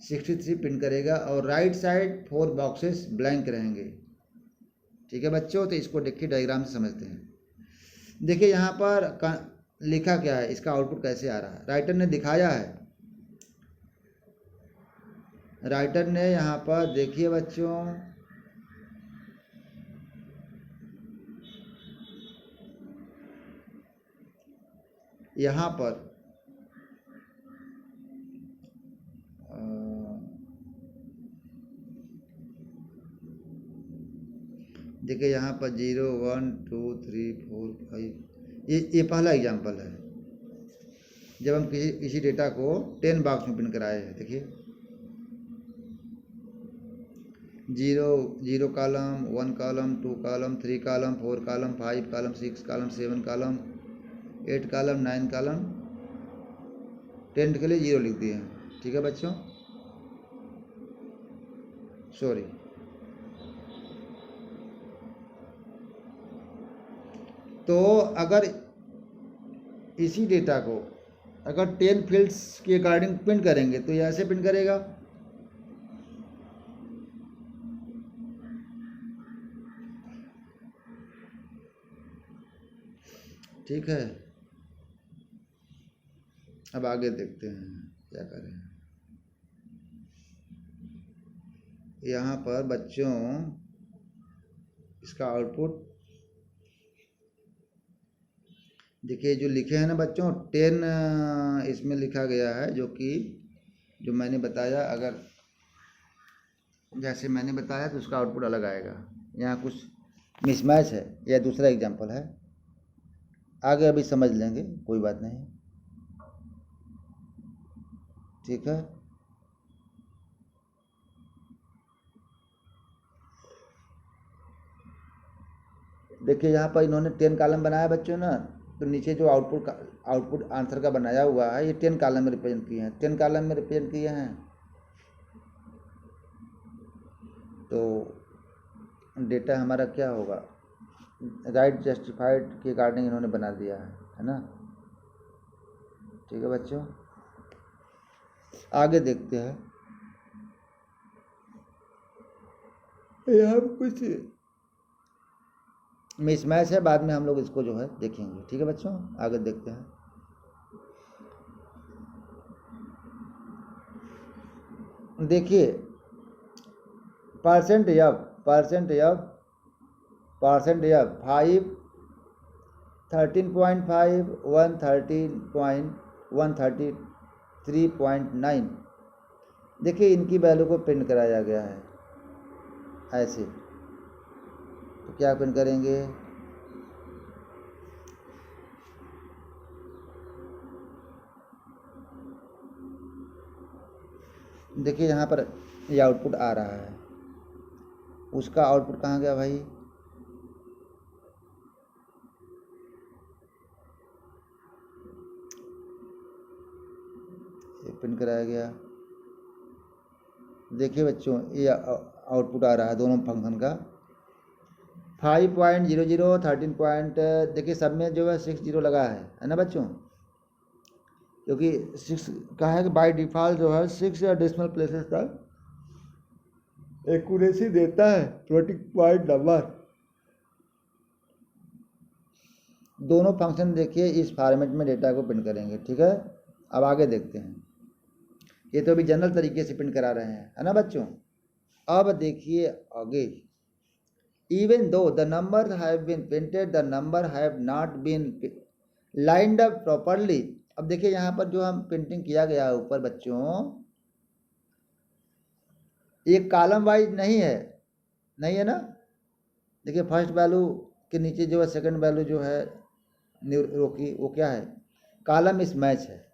63 प्रिंट करेगा, और राइट साइड 4 बॉक्सेस ब्लैंक रहेंगे। ठीक है बच्चों, तो इसको देखिए डायग्राम से समझते हैं। देखिए यहाँ पर लिखा क्या है, इसका आउटपुट कैसे आ रहा है, राइटर ने दिखाया है। राइटर ने यहाँ पर देखिए बच्चों, यहाँ पर देखिए यहाँ पर 0 1 2 3 4 5, ये पहला एग्जाम्पल है जब हम किसी डेटा को 10 बॉक्स में प्रिंट कराए हैं। देखिए 0 column, 1 column, 2 column, 3 column, 4 column, 5 column, 6 column, 7 column, 8 column, 9 column, 10 के लिए 0 लिख दिए हैं। ठीक है बच्चों, सॉरी। तो अगर इसी डेटा को अगर 10 फील्ड्स के अकॉर्डिंग प्रिंट करेंगे तो ये ऐसे प्रिंट करेगा। ठीक है, अब आगे देखते हैं क्या करें। यहाँ पर बच्चों इसका आउटपुट देखिए, जो लिखे हैं ना बच्चों 10 इसमें लिखा गया है, जो मैंने बताया, अगर जैसे मैंने बताया तो उसका आउटपुट अलग आएगा। यहाँ कुछ मिसमैच है, यह दूसरा एग्जांपल है, आगे अभी समझ लेंगे, कोई बात नहीं। ठीक है, देखिए यहाँ पर इन्होंने 10 कॉलम बनाया बच्चों ना, तो नीचे जो आउटपुट आंसर का बनाया हुआ है ये 10 कॉलम में रिप्रेजेंट किए हैं, 10 कॉलम में रिप्रेजेंट किए हैं। तो डेटा हमारा क्या होगा, राइट जस्टिफाइड के अकॉर्डिंग इन्होंने बना दिया है ना। ठीक है बच्चों, आगे देखते हैं। यहाँ कुछ मिसमैच है, बाद में हम लोग इसको जो है देखेंगे। ठीक है बच्चों, आगे देखते हैं। देखिए % F 5 13.5 113.133.9, देखिए इनकी वैल्यू को प्रिंट कराया गया है ऐसे। तो क्या प्रिंट करेंगे, देखिए यहाँ पर ये आउटपुट आ रहा है, उसका आउटपुट कहाँ गया भाई, ये प्रिंट कराया गया। देखिए बच्चों ये आउटपुट आ रहा है दोनों फंक्शन का, 5.00 13 देखिए सब में जो है 60 लगा है ना बच्चों, क्योंकि 6 का है कि बाय डिफ़ॉल्ट जो है 6 या डेसिमल प्लेसेस तक एक्यूरेसी देता है, फ्लोटिंग पॉइंट नंबर। दोनों फंक्शन देखिए इस फॉर्मेट में डेटा को प्रिंट करेंगे। ठीक है, अब आगे देखते हैं। ये तो अभी जनरल तरीके से प्रिंट करा रहे हैं, है ना बच्चों। अब देखिए आगे, even though the number have been printed the number have not been lined up properly. अब देखिए यहाँ पर जो हम प्रिंटिंग किया गया है ऊपर बच्चों, एक कॉलम वाइज नहीं है, नहीं है ना। देखिए फर्स्ट वैल्यू के नीचे जो है सेकंड वैल्यू जो है रोकी, वो क्या है, कॉलम इस मैच है।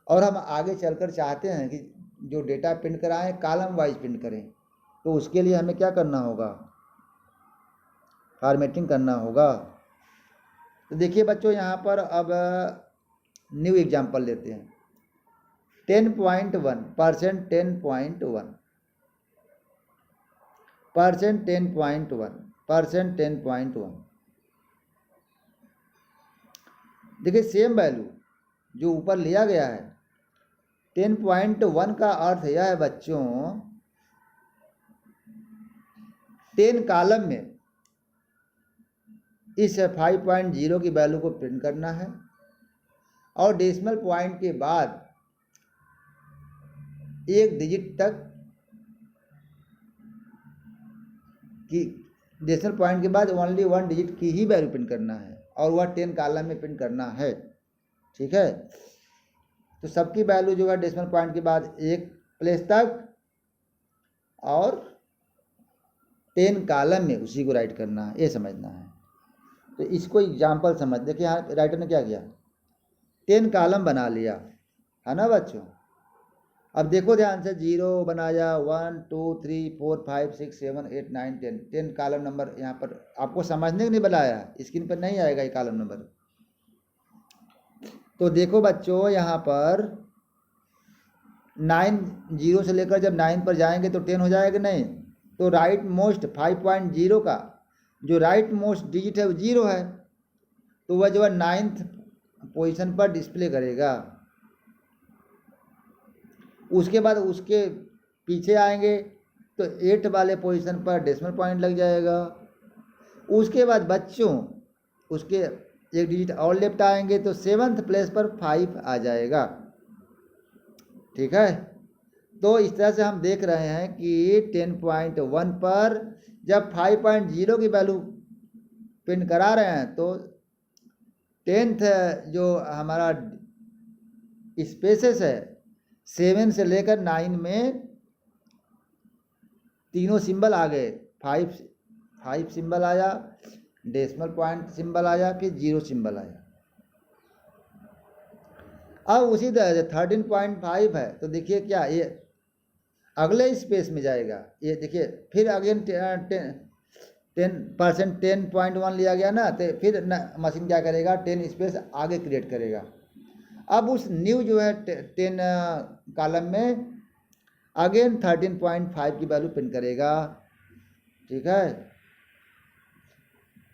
और हम आगे चलकर चाहते हैं कि जो डेटा प्रिंट कराएं कॉलम वाइज प्रिंट करें, तो उसके लिए हमें क्या करना होगा, फॉर्मेटिंग करना होगा। तो देखिए बच्चों यहाँ पर अब न्यू एग्जांपल लेते हैं। 10.1% 10.1 देखिए सेम वैल्यू जो ऊपर लिया गया है 10.1 का अर्थ यह है बच्चों 10 कॉलम में इस 5.0 की वैल्यू को प्रिंट करना है और डेसिमल पॉइंट के बाद एक डिजिट तक की, डेसिमल पॉइंट के बाद ओनली 1 डिजिट की ही वैल्यू प्रिंट करना है और वह 10 कॉलम में प्रिंट करना है। ठीक है, तो सबकी वैल्यू जो है डेसिमल पॉइंट के बाद एक प्लेस तक और 10 कॉलम में उसी को राइट करना है, ये समझना है। तो इसको एग्जाम्पल समझ, देखिए यहाँ राइटर ने क्या किया, 10 कॉलम बना लिया, है ना बच्चों। अब देखो ध्यान से, 0 बनाया, 1 2 3 4 5 6 7 8 9 10, 10 कॉलम नंबर यहाँ पर आपको समझने के लिए बनाया, स्क्रीन पर नहीं आएगा ये कॉलम नंबर। तो देखो बच्चों यहाँ पर 9 0 से लेकर जब 9 पर जाएंगे तो 10 हो जाएगा नहीं, तो राइट मोस्ट 5.0 का जो राइट मोस्ट डिजिट है वो 0 है, तो वह जो है 9th पोजीशन पर डिस्प्ले करेगा। उसके बाद उसके पीछे आएंगे तो 8 वाले पोजीशन पर डेसिमल पॉइंट लग जाएगा। उसके बाद बच्चों उसके एक डिजिट और लेफ्ट आएंगे तो 7th प्लेस पर 5 आ जाएगा। ठीक है, तो इस तरह से हम देख रहे हैं कि 10.1 पर जब 5.0 की वैल्यू प्रिंट करा रहे हैं तो 10th जो हमारा स्पेसेस है 7 से लेकर 9 में तीनों सिंबल आ गए, 5 सिंबल आया, डेसिमल पॉइंट सिंबल आया, फिर 0 सिंबल आया। अब उसी तरह से 13.5 है तो देखिए क्या ये अगले स्पेस में जाएगा, ये देखिए फिर अगेन 10% 10.1 लिया गया ना, तो फिर मशीन क्या करेगा 10 स्पेस आगे क्रिएट करेगा। अब उस न्यू जो है 10 कॉलम में अगेन 13.5 की वैल्यू प्रिंट करेगा। ठीक है,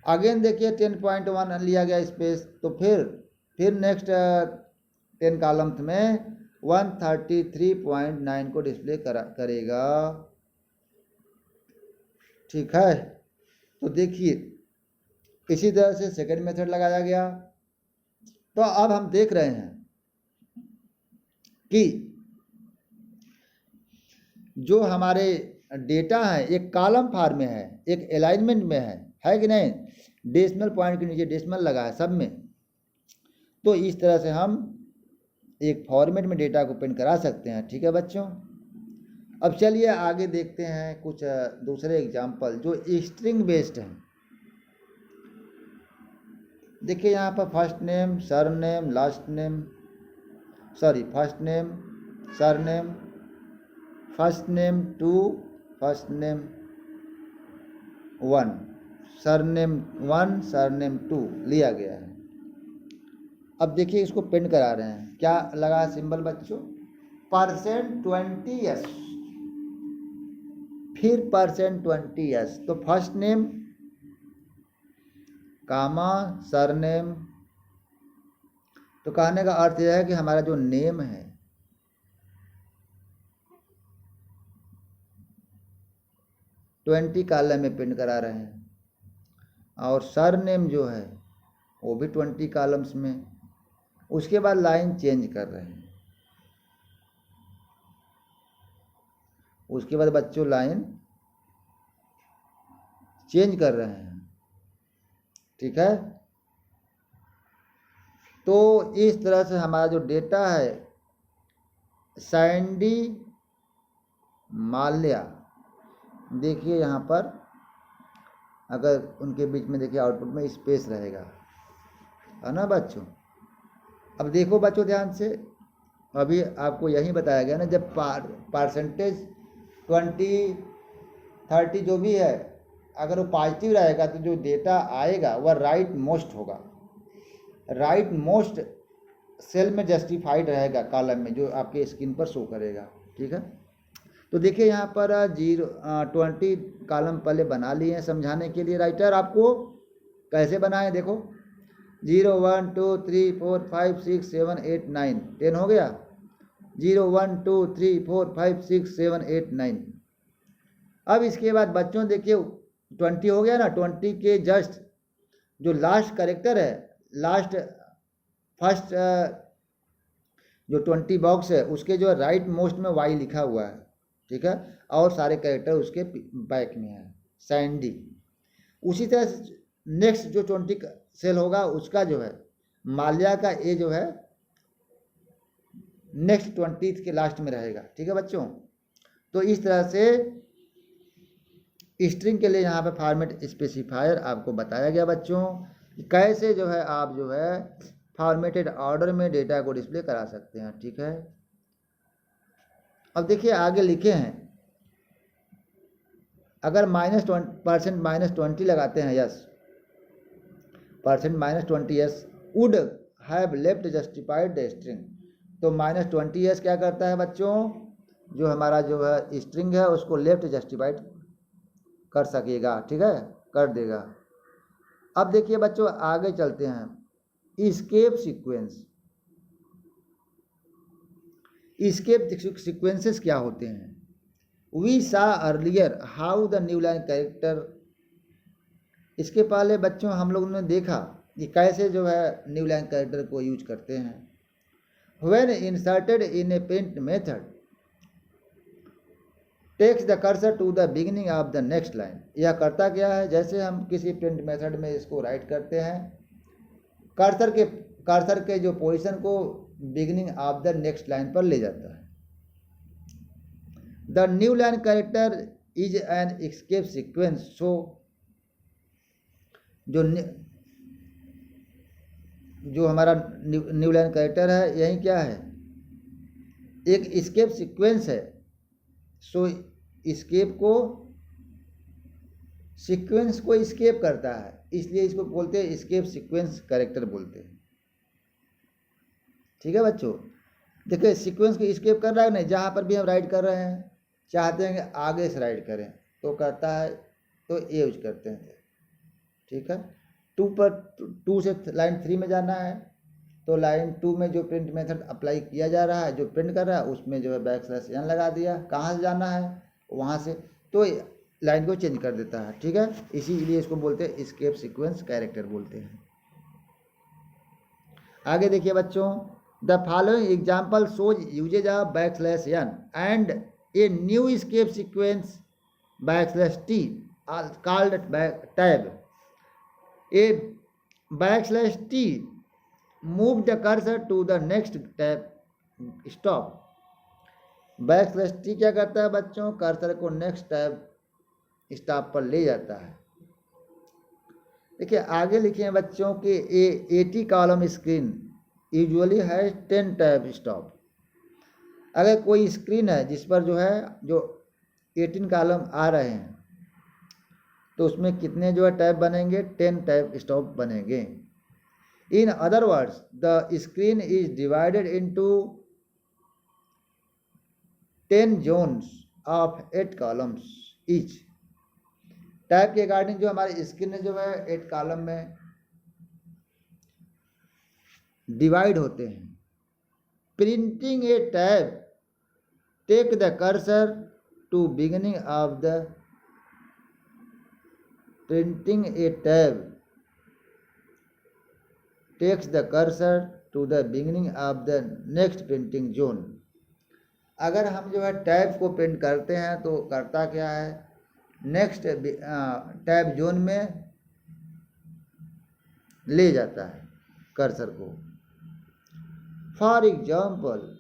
अगेन देखिए 10.1 लिया गया स्पेस, तो फिर नेक्स्ट 10 कॉलम में 133.9 को डिस्प्ले करेगा। ठीक है, तो देखिए इसी तरह से सेकंड मेथड लगाया गया। तो अब हम देख रहे हैं कि जो हमारे डेटा है एक कॉलम फॉर्म में है, एक अलाइनमेंट में है कि नहीं, डेसिमल पॉइंट के नीचे डेसिमल लगा है सब में। तो इस तरह से हम एक फॉर्मेट में डेटा को प्रिंट करा सकते हैं। ठीक है बच्चों, अब चलिए आगे देखते हैं कुछ दूसरे एग्जाम्पल जो स्ट्रिंग बेस्ड हैं। देखिए यहाँ पर first name surname last name, sorry first name surname, first name 2 first name 1 surname 1 surname 2 लिया गया है। अब देखिए इसको प्रिंट करा रहे हैं, क्या लगा सिंबल बच्चों, %20s, फिर %20s, तो फर्स्ट नेम कामा सरनेम। तो कहने का अर्थ यह है कि हमारा जो नेम है ट्वेंटी कॉलम में प्रिंट करा रहे हैं और सरनेम जो है वो भी 20 कॉलम्स में। उसके बाद लाइन चेंज कर रहे हैं, उसके बाद बच्चों लाइन चेंज कर रहे हैं, ठीक है। तो इस तरह से हमारा जो डेटा है सैंडी माल्या, देखिए यहाँ पर अगर उनके बीच में देखिए आउटपुट में स्पेस रहेगा, है ना बच्चों। अब देखो बच्चों ध्यान से, अभी आपको यही बताया गया ना, जब परसेंटेज 20, 30 जो भी है, अगर वो पॉजिटिव रहेगा तो जो डेटा आएगा वह राइट मोस्ट होगा, राइट मोस्ट सेल में जस्टिफाइड रहेगा कॉलम में, जो आपके स्क्रीन पर शो करेगा, ठीक है। तो देखिए यहाँ पर 20 कॉलम पहले बना लिए हैं समझाने के लिए राइटर आपको कैसे बनाएं। देखो 0 1 2 3 4 5 6 7 8 9 10 हो गया। 0 1 2 3 4 5 6 7 8 9। अब इसके बाद बच्चों देखिए 20 हो गया ना, 20 के जस्ट जो लास्ट कैरेक्टर है, लास्ट फर्स्ट जो 20 बॉक्स है उसके जो राइट मोस्ट में वाई लिखा हुआ है, ठीक है, और सारे कैरेक्टर उसके बैक में है सैंडी। उसी तरह से नेक्स्ट जो 20 सेल होगा उसका जो है माल्या का ए जो है नेक्स्ट 20 के लास्ट में रहेगा, ठीक है बच्चों। तो इस तरह से स्ट्रिंग के लिए यहाँ पे फॉर्मेट स्पेसिफायर आपको बताया गया बच्चों, कैसे जो है आप जो है फॉर्मेटेड ऑर्डर में डेटा को डिस्प्ले करा सकते हैं, ठीक है। अब देखिए आगे लिखे हैं, अगर -20% लगाते हैं, yes %-20 yes would have left justified the string. तो -20 यस क्या करता है बच्चों, जो हमारा जो है स्ट्रिंग है उसको लेफ्ट जस्टिफाइड कर सकेगा, ठीक है, कर देगा। अब देखिए बच्चों आगे चलते हैं, एस्केप सीक्वेंस। एस्केप सीक्वेंसेस क्या होते हैं। We saw earlier how the new line character, इसके पहले बच्चों हम लोगों ने देखा कि कैसे जो है न्यू लाइन कैरेक्टर को यूज करते हैं। When inserted in a print method takes the cursor to the beginning of the next line. यह करता क्या है, जैसे हम किसी प्रिंट मेथड में इसको राइट करते हैं, कर्सर के जो पोजीशन को beginning of the next line पर ले जाता है। The new line character is an escape sequence. So जो हमारा न्यू लाइन कैरेक्टर है यही क्या है, एक एस्केप सीक्वेंस है। सो एस्केप को सीक्वेंस को एस्केप करता है, इसलिए इसको बोलते हैं एस्केप सीक्वेंस कैरेक्टर बोलते हैं, ठीक है बच्चों। देखिए सीक्वेंस को एस्केप कर रहा है नहीं, जहाँ पर भी हम राइट कर रहे हैं चाहते हैं कि आगे से राइट करें तो करता है, तो ये यूज करते हैं, ठीक है। 2 से लाइन 3 में जाना है तो लाइन 2 में जो प्रिंट मेथड अप्लाई किया जा रहा है, जो प्रिंट कर रहा है उसमें जो है \n लगा दिया, कहाँ से जाना है वहाँ से, तो लाइन को चेंज कर देता है, ठीक है। इसीलिए इसको बोलते हैं एस्केप सीक्वेंस कैरेक्टर बोलते हैं। आगे देखिए बच्चों, the following example shows usage of \n and a new escape sequence \t called tab. A \t move the cursor to the next tab stop। \t क्या करता है बच्चों, कर्सर को नेक्स्ट टैब स्टॉप पर ले जाता है। देखिए आगे लिखे हैं बच्चों कि 80 कॉलम स्क्रीन यूजुअली है 10 टैब स्टॉप। अगर कोई स्क्रीन है जिस पर जो है जो 18 कॉलम आ रहे हैं तो उसमें कितने जो है टैब बनेंगे, 10 टैब स्टॉप बनेंगे। In other words the screen is divided into 10 zones of 8 columns each. Tab के अकॉर्डिंग जो हमारी स्क्रीन जो है 8 कॉलम में डिवाइड होते हैं। Printing a tab take the cursor to beginning of the printing a tab takes the cursor to the beginning of the next printing zone। अगर हम जो है टैब को प्रिंट करते हैं तो करता क्या है, नेक्स्ट टैब जोन में ले जाता है कर्सर को। For example,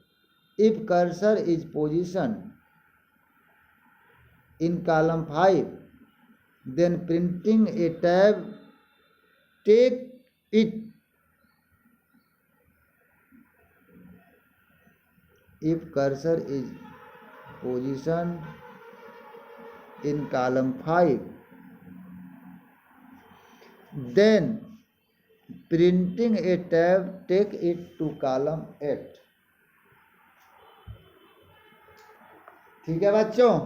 if cursor is position in column 5, then printing a tab take it, if cursor is positioned in column 5, then printing a tab take it to column 8। ठीक है बच्चों,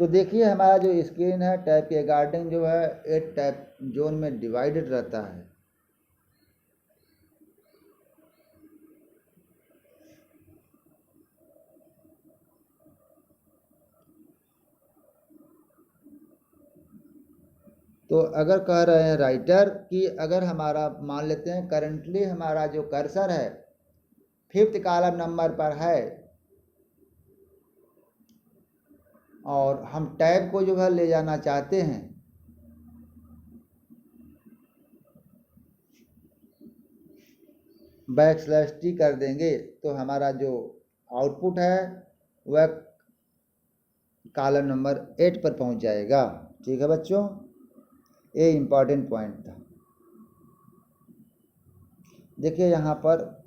तो देखिए हमारा जो स्क्रीन है टैब के अकॉर्डिंग जो है 8 टैब जोन में डिवाइडेड रहता है। तो अगर कह रहे हैं राइटर कि अगर हमारा मान लेते हैं करंटली हमारा जो कर्सर है 5th कॉलम नंबर पर है और हम टैब को जो है ले जाना चाहते हैं, /t कर देंगे तो हमारा जो आउटपुट है वह कॉलम नंबर 8 पर पहुंच जाएगा। ठीक है बच्चों, ये इम्पॉर्टेंट पॉइंट था। देखिए यहाँ पर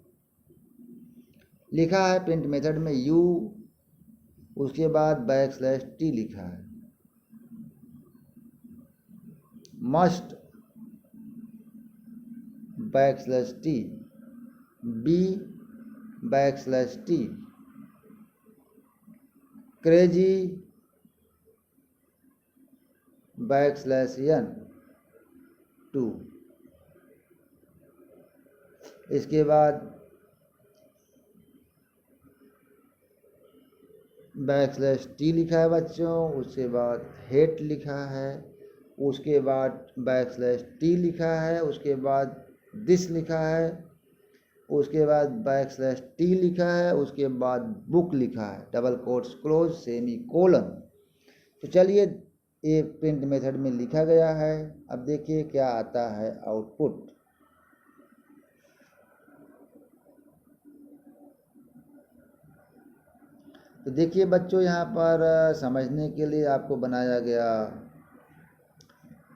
लिखा है प्रिंट मेथड में u, उसके बाद /t लिखा है, must /t, b /t, crazy /n 2, इसके बाद /t लिखा है बच्चों, उसके बाद हेट लिखा है, उसके बाद /t लिखा है, उसके बाद दिस लिखा है, उसके बाद /t लिखा है, उसके बाद बुक लिखा है, double quotes close semi colon. तो चलिए ये प्रिंट मेथड में लिखा गया है। अब देखिए क्या आता है आउटपुट। तो देखिए बच्चों यहाँ पर समझने के लिए आपको बनाया गया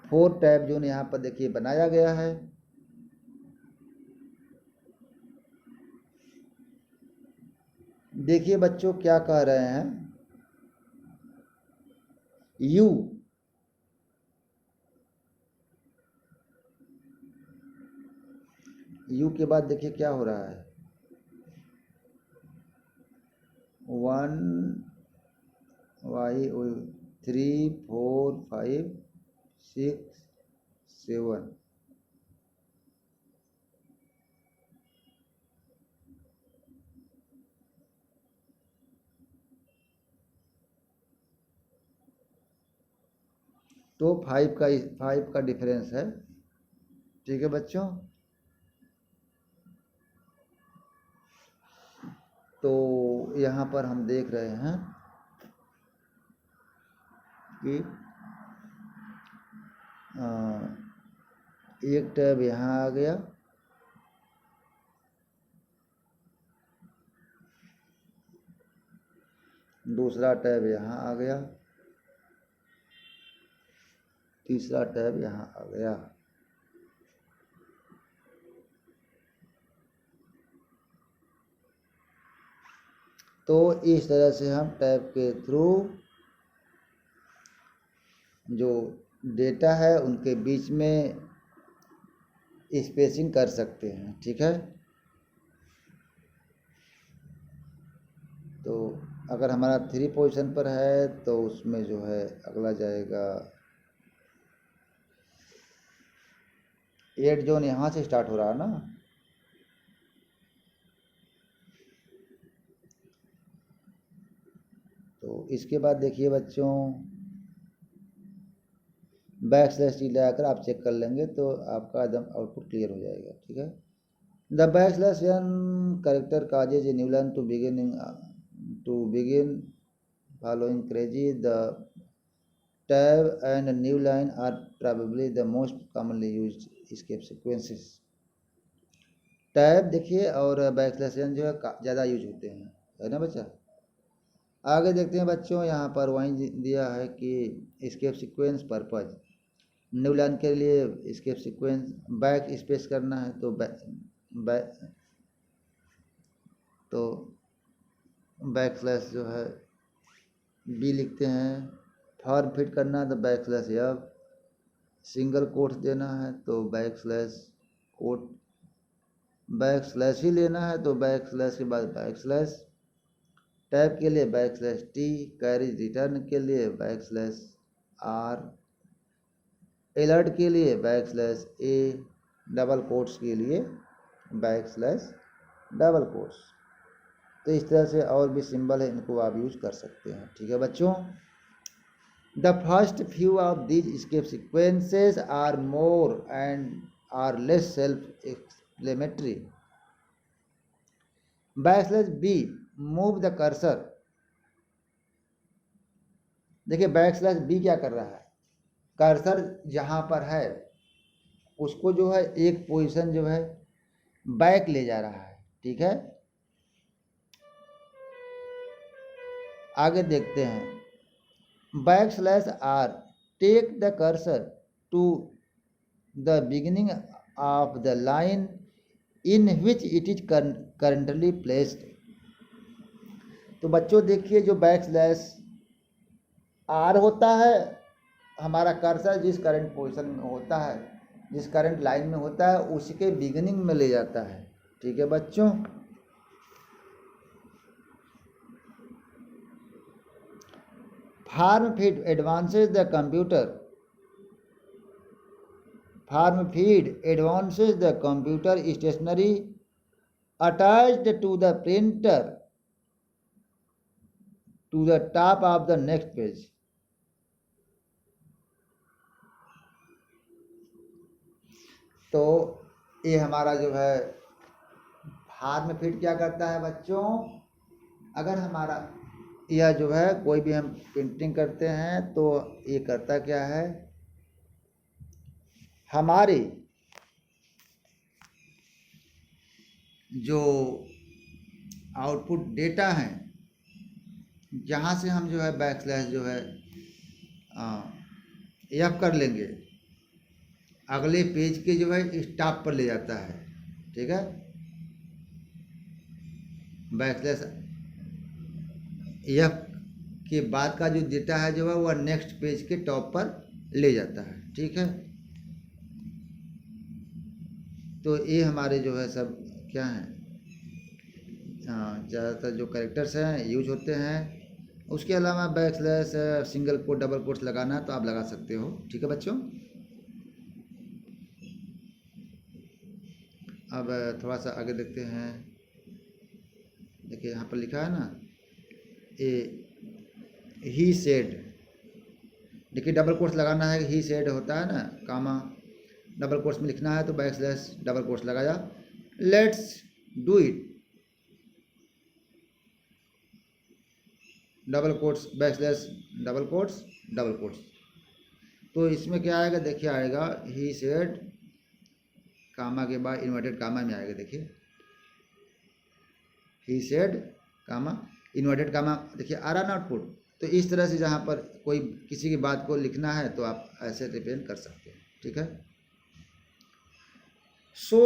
4 टैब जोन यहाँ पर देखिए बनाया गया है। देखिए बच्चों क्या कह रहे हैं, यू के बाद देखिए क्या हो रहा है, 1 y 3 4 5 6 7, तो 5 का डिफरेंस है। ठीक है बच्चों, तो यहाँ पर हम देख रहे हैं कि एक टैब यहाँ आ गया, दूसरा टैब यहाँ आ गया, तीसरा टैब यहाँ आ गया। तो इस तरह से हम टैब के थ्रू जो डेटा है उनके बीच में स्पेसिंग कर सकते हैं। ठीक है, तो अगर हमारा 3 पोजीशन पर है तो उसमें जो है अगला जाएगा 8 जोन यहाँ से स्टार्ट हो रहा है ना, तो इसके बाद देखिए बच्चों /t लगाकर आप चेक कर लेंगे तो आपका एकदम आउटपुट क्लियर हो जाएगा। ठीक है। The /n character causes a new line to begin following crazy. The tab and new line are probably the most commonly used escape sequences. Tab देखिए और /n जो है ज़्यादा यूज होते हैं, है ना बच्चा। आगे देखते हैं बच्चों, यहाँ पर वहीं दिया है कि escape sequence purpose. New line के लिए escape sequence बैक स्पेस करना है तो बैकस्लैश जो है बी लिखते हैं। फॉर्म फिट करना है तो /f। सिंगल कोट्स देना है तो बैकस्लैश ही लेना है तो बैकस्लैश के बाद बैकस्लैश। टैब के लिए /t। कैरेज रिटर्न के लिए /r। अलर्ट के लिए /a। डबल कोट्स के लिए डबल कोट्स। तो इस तरह से और भी सिंबल है, इनको आप यूज कर सकते हैं। ठीक है बच्चों। The first few of these escape sequences are more and are less self-explanatory. /b move the cursor। देखिए /b क्या कर रहा है, कर्सर जहां पर है उसको जो है एक पोजीशन जो है बैक ले जा रहा है। ठीक है। आगे देखते हैं /r take the cursor to the beginning of the line in which it is currently placed। तो बच्चों देखिए जो /r होता है, हमारा कर्सर जिस करंट पोजीशन में होता है, जिस करंट लाइन में होता है, उसके बिगिनिंग में ले जाता है। ठीक है बच्चों। Form feed advances the computer stationary attached to the printer to the top of the next page। तो ये हमारा जो है फॉर्म फीड क्या करता है बच्चों, अगर हमारा यह जो है कोई भी हम प्रिंटिंग करते हैं तो ये करता क्या है, हमारे जो आउटपुट डेटा हैं जहाँ से हम जो है बैकस्लैश जो है एफ कर लेंगे, अगले पेज के जो है स्टॉप पर ले जाता है। ठीक है। बैकस्लैश एफ के बाद का जो डेटा है जो है वह नेक्स्ट पेज के टॉप पर ले जाता है। ठीक है। तो ये हमारे जो है सब क्या हैं, ज़्यादातर जो कैरेक्टर्स हैं यूज होते हैं। उसके अलावा backslash single quote double quotes लगाना है तो आप लगा सकते हो। ठीक है बच्चों। अब थोड़ा सा आगे देखते हैं। देखिए यहाँ पर लिखा है ना ही सेड। देखिए डबल कोट्स लगाना है, ही सेड होता है ना, कामा डबल कोट्स में लिखना है तो बैकस्लैश डबल कोट्स लगाया। Let's do it double quotes backslash double quotes double quotes. तो इसमें क्या आएगा, देखिए आएगा ही सेड कामा के बाद इन्वर्टेड कामा में आएगा। देखिए he said comma inverted comma, देखिए आ रहा ना आउटपुट। तो इस तरह से जहाँ पर कोई किसी की बात को लिखना है तो आप ऐसे रिप्रेजेंट कर सकते हैं। ठीक है। So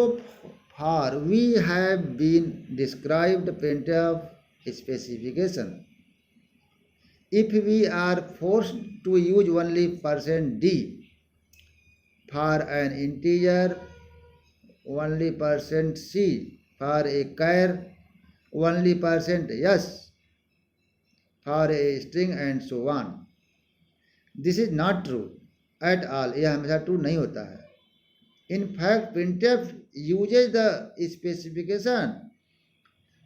far we have been described printf specification. If we are forced to use only %d for an integer, only %c for a char, only %s for a string and so on. This is not true at all। यह हमेशा true नहीं होता है। In fact, printf uses the specification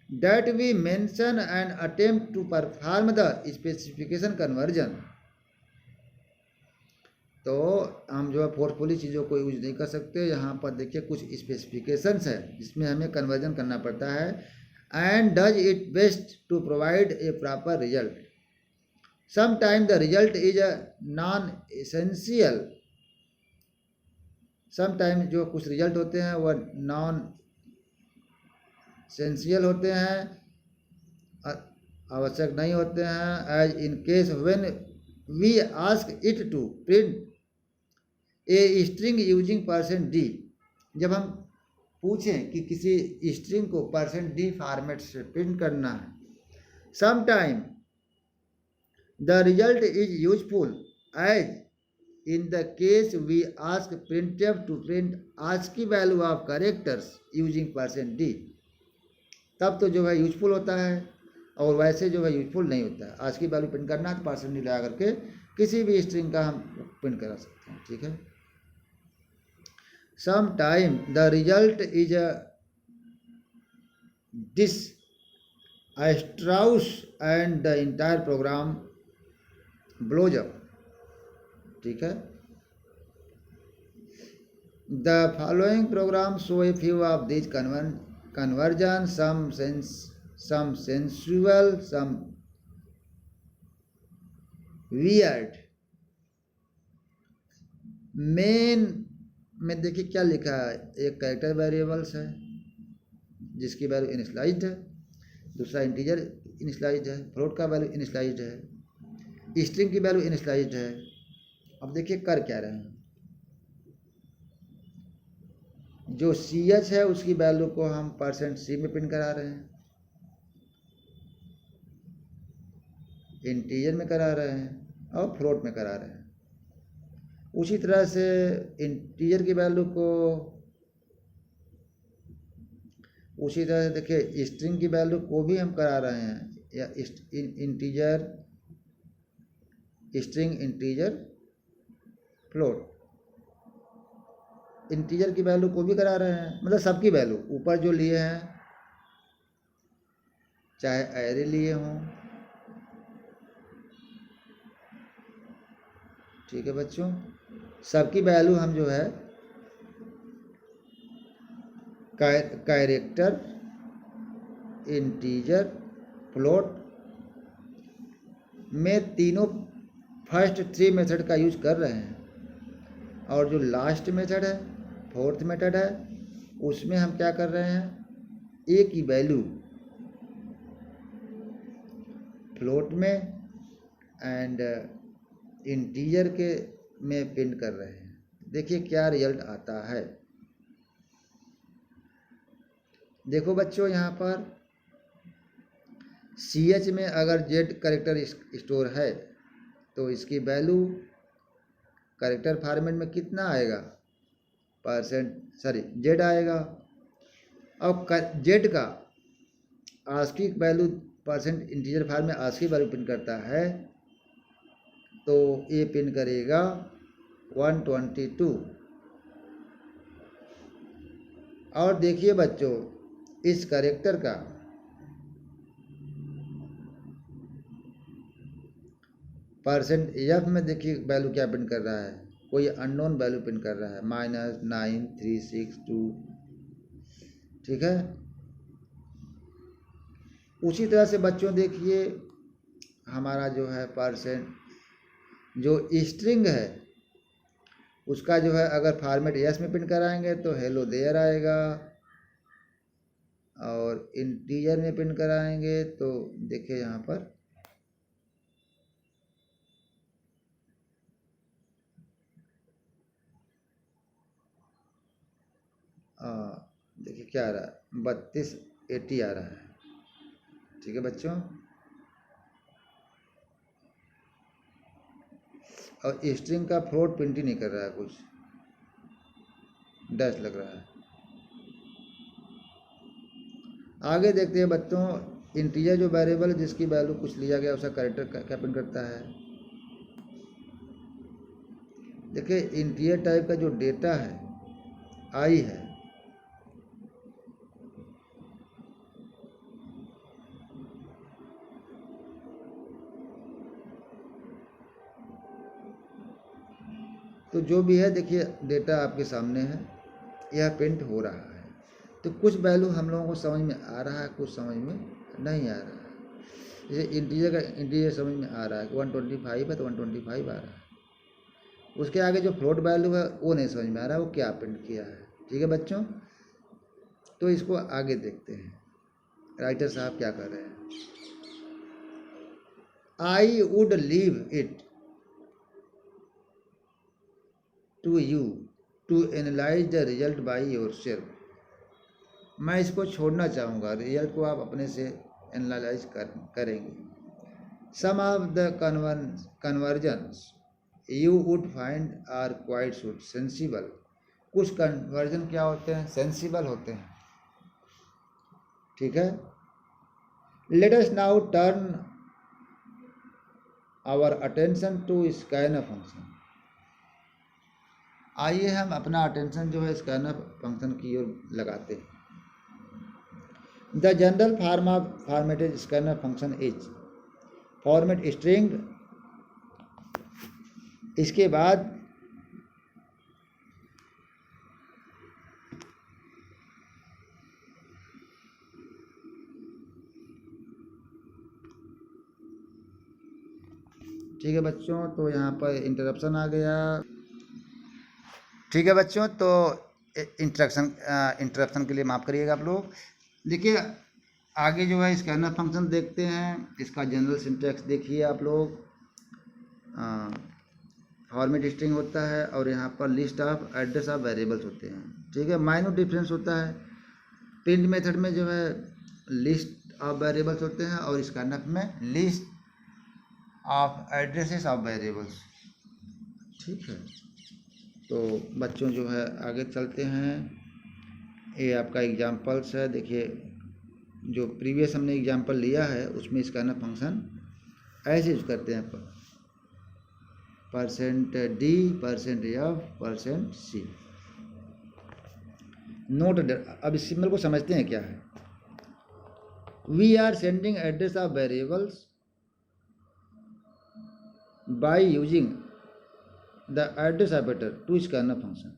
that we mention and attempt to perform the specification conversion। तो हम जो है forcefully चीज़ों को यूज नहीं कर सकते। यहाँ पर देखिए कुछ स्पेसिफिकेशंस है जिसमें हमें कन्वर्जन करना पड़ता है। And does it best to provide a proper result. Sometime the result is a non essential. Sometime जो कुछ रिजल्ट होते हैं वह नॉन एसेंशियल होते हैं, आवश्यक नहीं होते हैं। As in case when we ask it to print a string using %d। जब हम पूछें कि किसी स्ट्रिंग को %d फॉर्मेट से प्रिंट करना है, sometime the result is useful as in the case we ask printf to print ASCII value of characters using %d। तब तो जो है यूजफुल होता है, और वैसे जो है यूजफुल नहीं होता है। ASCII वैल्यू प्रिंट करना है तो %d लगा करके किसी भी स्ट्रिंग का हम प्रिंट करा सकते हैं, ठीक है। Sometime the result is a disastrous and the entire program blows up, ठीक है। The following program show a few of these conversions, some sensual, some weird। Main में देखिए क्या लिखा है, एक कैरेक्टर वेरिएबल्स है जिसकी वैल्यू इनिशियलाइज्ड है, दूसरा इंटीजर इनिशियलाइज्ड है, फ्लोट का वैल्यू इनिशियलाइज्ड है, स्ट्रिंग की वैल्यू इनिशियलाइज्ड है। अब देखिए कर क्या रहे हैं, जो ch है उसकी वैल्यू को हम %c में प्रिंट करा रहे हैं, इंटीजर में करा रहे हैं और फ्लोट में करा रहे हैं। उसी तरह से इंटीजर की वैल्यू को, उसी तरह से देखिए स्ट्रिंग की वैल्यू को भी हम करा रहे हैं, या integer string integer float, integer की वैल्यू को भी करा रहे हैं, मतलब सबकी वैल्यू ऊपर जो लिए हैं, चाहे एरे लिए हों, ठीक है बच्चों, सबकी वैल्यू हम जो है कैरेक्टर, इंटीजर, फ्लोट में तीनों फर्स्ट 3 मेथड का यूज कर रहे हैं। और जो लास्ट मेथड है, फोर्थ मेथड है, उसमें हम क्या कर रहे हैं, ए की वैल्यू फ्लोट में एंड इंटीजर के में प्रिंट कर रहे हैं। देखिए क्या रिजल्ट आता है। देखो बच्चों, यहाँ पर ch में अगर z कैरेक्टर स्टोर है तो इसकी वैल्यू कैरेक्टर फॉर्मेट में कितना आएगा, z आएगा। और z का ASCII वैल्यू इंटीजर फॉर्म में ASCII वैल्यू प्रिंट करता है, तो ये प्रिंट करेगा 122। और देखिए बच्चों, इस कैरेक्टर का %f में देखिए वैल्यू क्या प्रिंट कर रहा है, कोई अननोन वैल्यू प्रिंट कर रहा है, -9362, ठीक है। उसी तरह से बच्चों देखिए हमारा जो है जो स्ट्रिंग है उसका जो है अगर फॉर्मेट यस में प्रिंट कराएंगे तो हेलो देयर आएगा, और इंटीजर में प्रिंट कराएंगे तो देखिए यहाँ पर देखिए क्या आ रहा है, 3280 आ रहा है, ठीक है बच्चों। और स्ट्रिंग का फ्लोट प्रिंट ही नहीं कर रहा है, कुछ डैश लग रहा है। आगे देखते हैं बच्चों, इंटीजर जो वेरिएबल जिसकी वैल्यू कुछ लिया गया उसका कैरेक्टर क्या प्रिंट करता है। देखिए इंटीजर टाइप का जो डेटा है आई है, तो जो भी है देखिए डेटा आपके सामने है, यह प्रिंट हो रहा है। तो कुछ वैल्यू हम लोगों को समझ में आ रहा है, कुछ समझ में नहीं आ रहा है। जैसे इंटीजर का इंटीजर समझ में आ रहा है, 125 है तो 125 आ रहा है। उसके आगे जो फ्लोट वैल्यू है वो नहीं समझ में आ रहा है, वो क्या प्रिंट किया है। ठीक है बच्चों, तो इसको आगे देखते हैं राइटर साहब क्या कर रहे हैं। I would leave it to you to analyse the result by yourself. मैं इसको छोड़ना चाहूँगा, रिजल्ट को आप अपने से एनालाइज करेंगे। Some of the conversions you would find are quite sensible. कुछ कन्वर्जन क्या होते हैं, सेंसिबल होते हैं। ठीक है, let us now turn our attention to scanner function. आइए हम अपना अटेंशन जो है स्कैनर फंक्शन की ओर लगाते हैं। The general formatted scanner function is format string, इसके बाद ठीक है बच्चों, तो यहाँ पर इंटरप्शन आ गया। ठीक है बच्चों, तो इंटरप्शन के लिए माफ़ करिएगा आप लोग। देखिए आगे जो है स्कैनर फंक्शन देखते हैं, इसका जनरल सिंटैक्स देखिए आप लोग। फॉर्मेट स्ट्रिंग होता है और यहाँ पर list of address of variables होते हैं। ठीक है, माइनर डिफरेंस होता है। प्रिंट मेथड में जो है लिस्ट ऑफ वेरिएबल्स होते हैं और स्कैनर में list of addresses of variables. ठीक है, तो बच्चों जो है आगे चलते हैं। ये आपका एग्जाम्पल्स है। देखिए जो प्रीवियस हमने एग्जाम्पल लिया है उसमें स्कैनर फंक्शन ऐसे यूज करते हैं, %d, %f, %c। नोट, अब इस सिंबल को समझते हैं क्या है। We are sending address of variables by using the address operator to scanner function.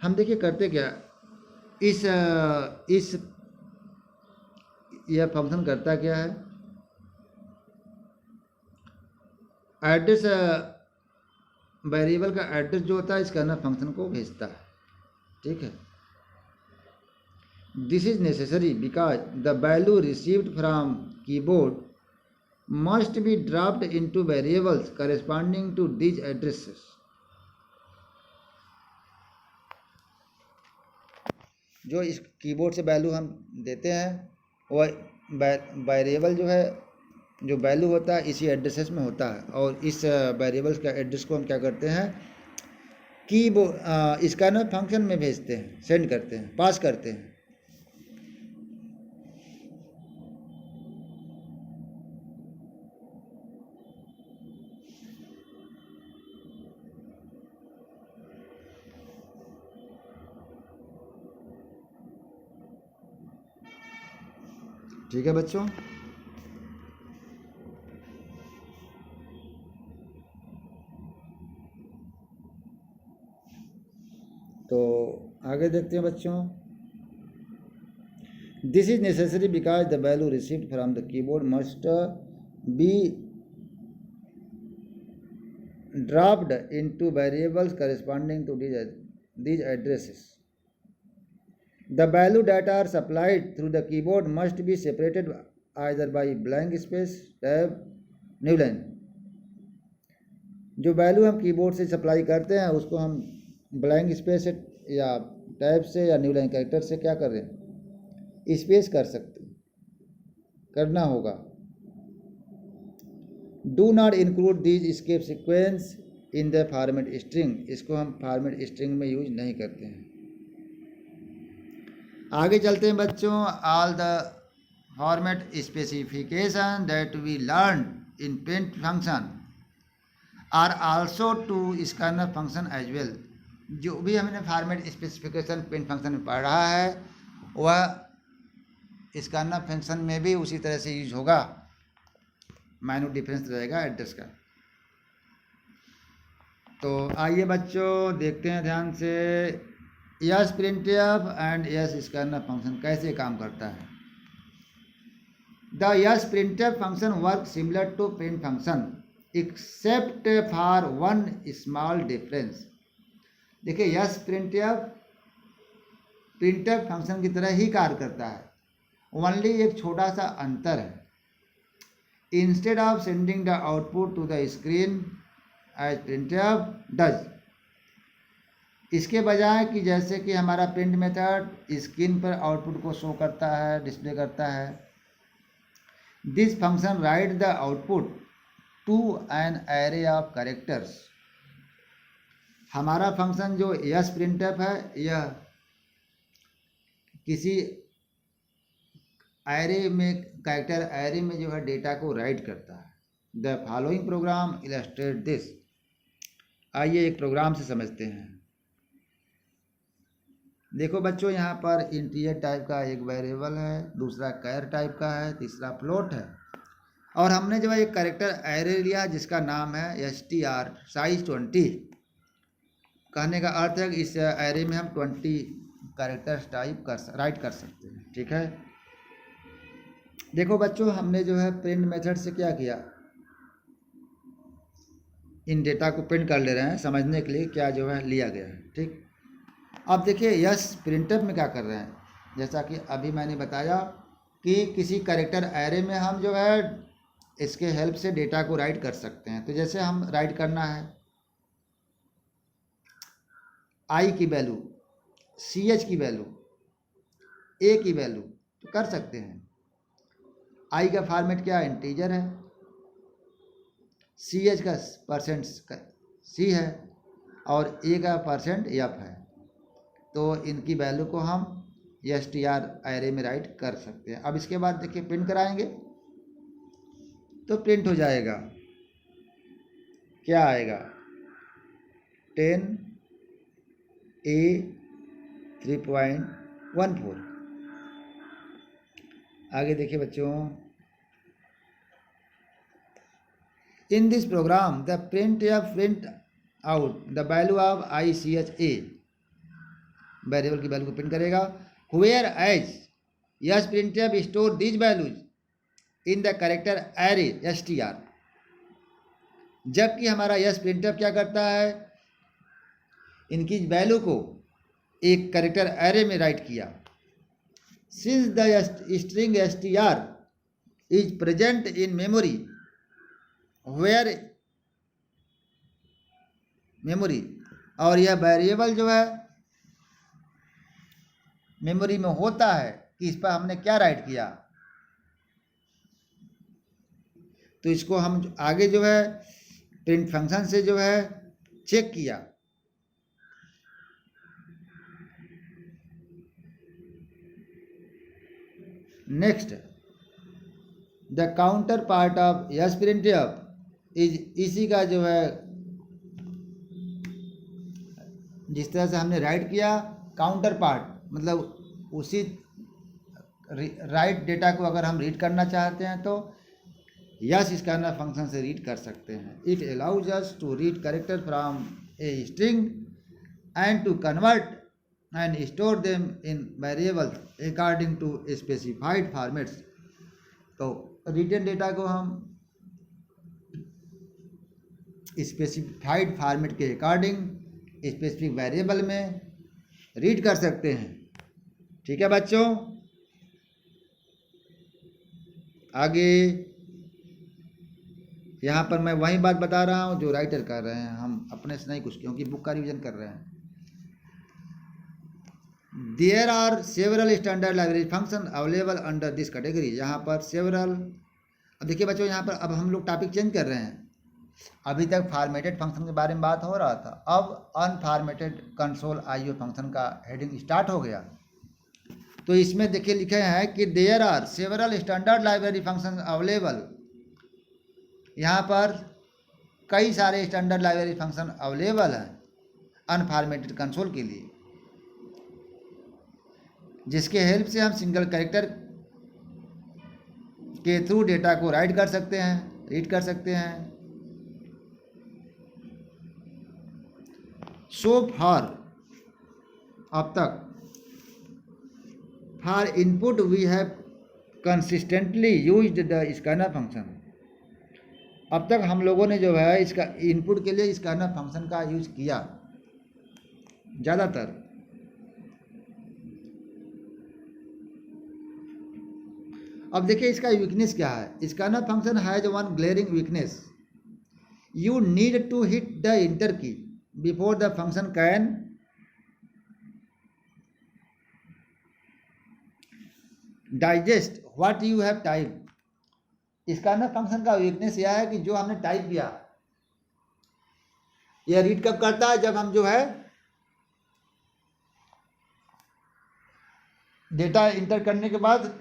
हम देखिए करते क्या, इस यह फंक्शन करता क्या है, एड्रेस वेरिएबल का एड्रेस जो होता है स्कैनर फंक्शन को भेजता है। ठीक है, this is necessary because the value received from keyboard must be dropped into variables corresponding to these addresses। जो इस कीबोर्ड से वैल्यू हम देते हैं वह वेरिएबल जो है, जो वैल्यू होता है इसी एड्रेसेस में होता है, और इस वेरिएबल्स का एड्रेस को हम क्या करते हैं कीबोर्ड स्कैनर फंक्शन में भेजते हैं, सेंड करते हैं, पास करते हैं। ठीक है बच्चों, तो आगे देखते हैं बच्चों। This is necessary because the value received from the keyboard must be dropped into variables corresponding to these addresses। The value that are supplied through the keyboard must be separated either by blank space, tab, new line। जो value हम keyboard से supply करते हैं उसको हम blank space से या tab से या न्यू लाइन कैरेक्टर से क्या कर रहे हैं, स्पेस करना होगा। Do not include these escape sequence in the format string. इसको हम फॉर्मेट स्ट्रिंग में यूज नहीं करते हैं। आगे चलते हैं बच्चों। All the format specification that we learn in print function are also to scanner function as well. जो भी हमने फॉर्मेट स्पेसिफिकेशन प्रिंट फंक्शन में पढ़ा है वह स्कैनर फंक्शन में भी उसी तरह से यूज होगा। माइनर डिफरेंस रहेगा एड्रेस का। तो आइए बच्चों देखते हैं ध्यान से s printf and s scanner function कैसे काम करता है। The s printf function work similar to print function except for one small difference. देखिए यस प्रिंटफ फंक्शन की तरह ही कार्य करता है, ओनली एक छोटा सा अंतर है। Instead of sending the output to the screen as printf does, इसके बजाय कि जैसे कि हमारा प्रिंट मेथड स्क्रीन पर आउटपुट को शो करता है, डिस्प्ले करता है, this function write the output to an array of characters. हमारा फंक्शन जो यस प्रिंटफ है यह किसी एरे में कैरेक्टर एरे में जो है डेटा को राइट करता है। The following programme illustrate this. आइए एक प्रोग्राम से समझते हैं। देखो बच्चों यहाँ पर इंटीजर टाइप का एक वेरिएबल है, दूसरा कैर टाइप का है, तीसरा फ्लोट है, और हमने जो है एक कैरेक्टर एरे लिया जिसका नाम है str साइज 20। कहने का अर्थ है कि इस एरे में हम 20 कैरेक्टर्स राइट कर सकते हैं। ठीक है, देखो बच्चों हमने जो है प्रिंट मेथड से क्या किया, इन डेटा को प्रिंट कर ले रहे हैं समझने के लिए क्या जो है लिया गया है। ठीक, अब देखिए यस प्रिंटफ में क्या कर रहे हैं, जैसा कि अभी मैंने बताया कि किसी कैरेक्टर एरे में हम जो है इसके हेल्प से डेटा को राइट कर सकते हैं। तो जैसे हम राइट करना है आई की वैल्यू, सी एच की वैल्यू, ए की वैल्यू, तो कर सकते हैं। आई का फॉर्मेट क्या है, इंटीजर है, सी एच का परसेंट सी है और ए का परसेंट एफ है। तो इनकी वैल्यू को हम str एरे में राइट कर सकते हैं। अब इसके बाद देखिए प्रिंट कराएंगे तो प्रिंट हो जाएगा, क्या आएगा 10a 3.14। आगे देखिए बच्चों, in this program the print out the value of ICHA, variable की वैल्यू को प्रिंट करेगा। Whereas yes printf store these values in the character array str, जबकि हमारा यस प्रिंटफ क्या करता है, इनकी वैल्यू को एक कैरेक्टर एरे में राइट किया। Since the string str is present in memory, where memory, और यह वेरिएबल जो है मेमोरी में होता है कि इस पर हमने क्या राइट किया, तो इसको हम आगे जो है प्रिंट फंक्शन से जो है चेक किया। Next, the counter part of yes printf is, इसी का जो है जिस तरह से हमने राइट किया काउंटर पार्ट मतलब उसी राइट डेटा को अगर हम रीड करना चाहते हैं तो यस स्कैनर फंक्शन से रीड कर सकते हैं। It allows us to read character from a string and to convert and store them in variables according to specified formats. तो रिटन डेटा को हम स्पेसिफाइड फॉर्मेट के अकॉर्डिंग स्पेसिफिक वेरिएबल में read कर सकते हैं। ठीक है बच्चों, आगे यहाँ पर मैं वही बात बता रहा हूँ जो राइटर कर रहे हैं, हम अपने से नहीं कुछ, क्योंकि बुक का रिवीजन कर रहे हैं। There are several standard library function available under this category. यहाँ पर सेवरल, अब देखिए बच्चों यहाँ पर अब हम लोग टॉपिक चेंज कर रहे हैं। अभी तक फॉर्मेटेड फंक्शन के बारे में बात हो रहा था, अब अनफॉर्मेटेड कंसोल IO फंक्शन का हेडिंग स्टार्ट हो गया। तो इसमें देखिए लिखे हैं कि there are several standard library function available. यहाँ पर कई सारे स्टैंडर्ड लाइब्रेरी फंक्शन अवेलेबल हैं अनफॉर्मेटेड कंसोल के लिए, जिसके हेल्प से हम सिंगल कैरेक्टर के थ्रू डेटा को राइट कर सकते हैं, रीड कर सकते हैं। सो फार, अब तक, for input we have consistently used the scanner function. अब तक हम लोगों ने जो है इसका इनपुट के लिए स्कैनर फंक्शन का यूज किया ज़्यादातर। अब देखिए इसका वीकनेस क्या है। Scanner function has one glaring weakness, you need to hit the enter key before the function can digest what you have typed। इसका ना फंक्शन का वीकनेस यह है कि जो हमने टाइप किया यह रीड कब करता है, जब हम जो है डेटा इंटर करने के बाद,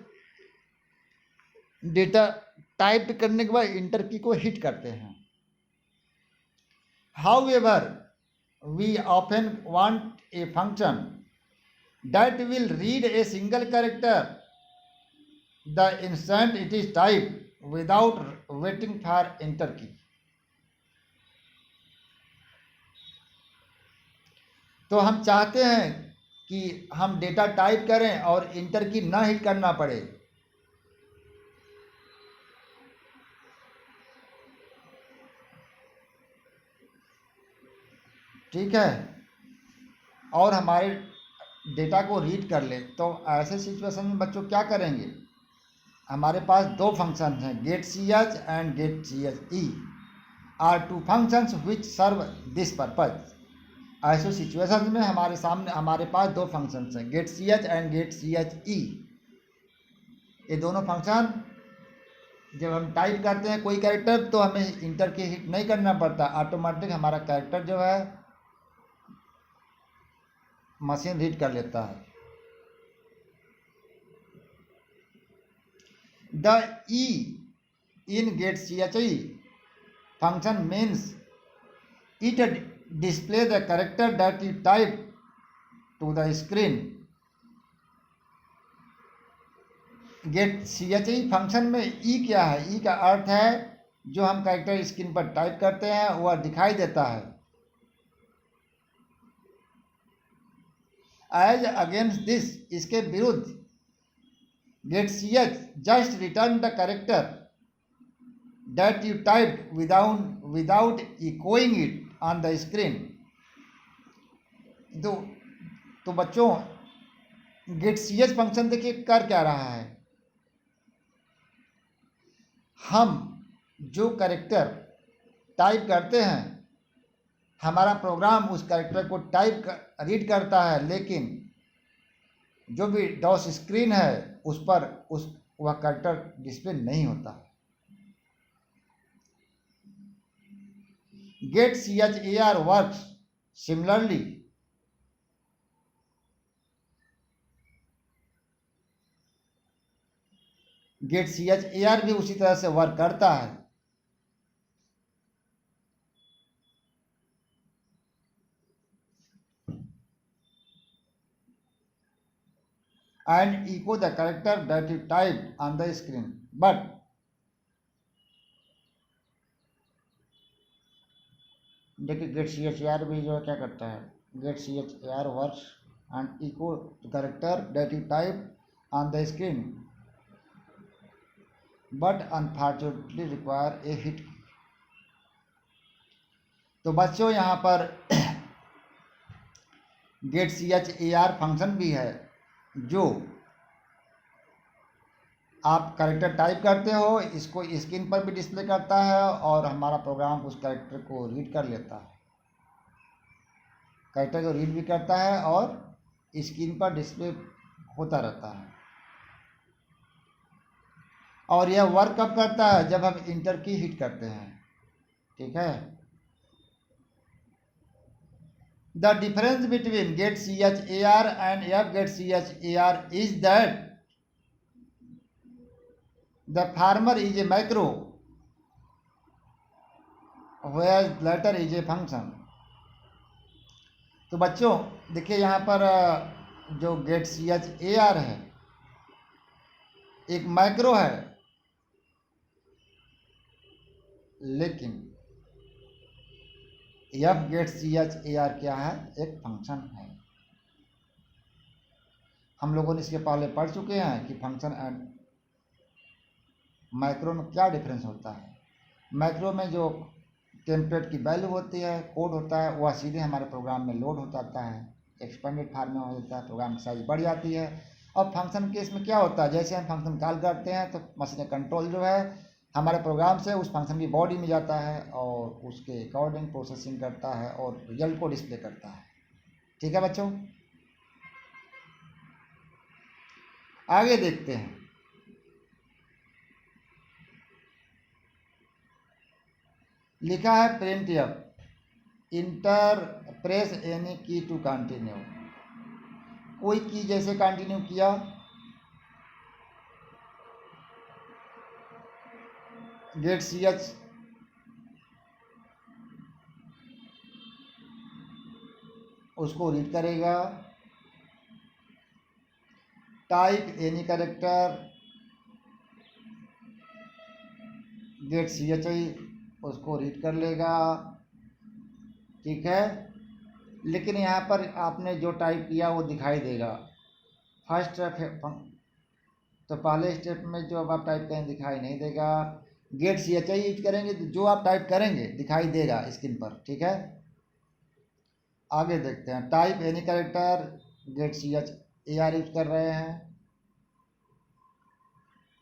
डेटा टाइप करने के बाद इंटर की को हिट करते हैं। However, we often want a function that will read a single character the instant it is typed without waiting for enter key। तो हम चाहते हैं कि हम डेटा टाइप करें और इंटर की ना हिट करना पड़े। ठीक है, और हमारे डेटा को रीड कर ले। तो ऐसे सिचुएशन में बच्चों क्या करेंगे, हमारे पास दो फंक्शन हैं, get C h and get C h e r two functions which serve this purpose. ऐसे सिचुएशन में हमारे पास दो फंक्शंस हैं, get C h and get C h e. ये दोनों फंक्शन जब हम टाइप करते हैं कोई कैरेक्टर तो हमें इंटर की हिट नहीं करना पड़ता, ऑटोमेटिक हमारा कैरेक्टर जो है मशीन रीड कर लेता है। The e in get C h e function means it display the character that you type to the screen. Get C h e function में ई क्या है, ई का अर्थ है जो हम कैरेक्टर स्क्रीन पर टाइप करते हैं वह दिखाई देता है। एज अगेंस्ट दिस, इसके विरुद्ध, get C h just return the character that you type without echoing it on the screen. तो बच्चों गेट सी एच फंक्शन देखिए कर क्या रहा है, हम जो कैरेक्टर टाइप करते हैं हमारा प्रोग्राम उस कैरेक्टर को रीड करता है, लेकिन जो भी डॉस स्क्रीन है उस पर वह कैरेक्टर डिस्प्ले नहीं होता। Get C H A r works similarly. Get C H A r भी उसी तरह से वर्क करता है। and echo the character that you typed on the screen, but देखिए गेट सी एच आर भी जो है क्या करता है, get C H R works and echo character that you type on the screen but unfortunately require a hit. तो बच्चों यहाँ पर get C H A R function भी है जो आप कैरेक्टर टाइप करते हो इसको स्क्रीन पर भी डिस्प्ले करता है और हमारा प्रोग्राम उस कैरेक्टर को रीड कर लेता है, कैरेक्टर को रीड भी करता है और स्क्रीन पर डिस्प्ले होता रहता है। और यह वर्क कब करता है, जब हम इंटर की हिट करते हैं। ठीक है, the difference between get C H A R and F get C H A R is that the former is a macro where latter is a function. तो बच्चों देखिए यहाँ पर जो get C H A R है एक macro है, लेकिन F get C H A R क्या है, एक फंक्शन है। हम लोगों ने इसके पहले पढ़ चुके हैं कि फंक्शन एंड मैक्रो में क्या डिफरेंस होता है। मैक्रो में जो टेम्पलेट की वैल्यू होती है, कोड होता है, वह सीधे हमारे प्रोग्राम में लोड हो जाता है, एक्सपेंडेड फार्म में हो जाता है, प्रोग्राम की साइज बढ़ जाती है। और फंक्शन केस में क्या होता है, जैसे हम फंक्शन कॉल करते हैं तो मशीन कंट्रोल जो है हमारे प्रोग्राम से उस फंक्शन की बॉडी में जाता है और उसके अकॉर्डिंग प्रोसेसिंग करता है और रिजल्ट को डिस्प्ले करता है। ठीक है बच्चों, आगे देखते हैं। लिखा है print F enter press any key to continue. कोई की जैसे कंटिन्यू किया, गेट सी एच उसको रीड करेगा, type any character get C H I उसको रीड कर लेगा। ठीक है, लेकिन यहाँ पर आपने जो टाइप किया वो दिखाई देगा फर्स्ट स्टेप। तो पहले स्टेप में जो अब आप टाइप करेंगे दिखाई नहीं देगा। Get C H I use करेंगे तो जो आप टाइप करेंगे दिखाई देगा स्क्रीन पर। ठीक है, आगे देखते हैं। Type any character get C H A R use कर रहे हैं,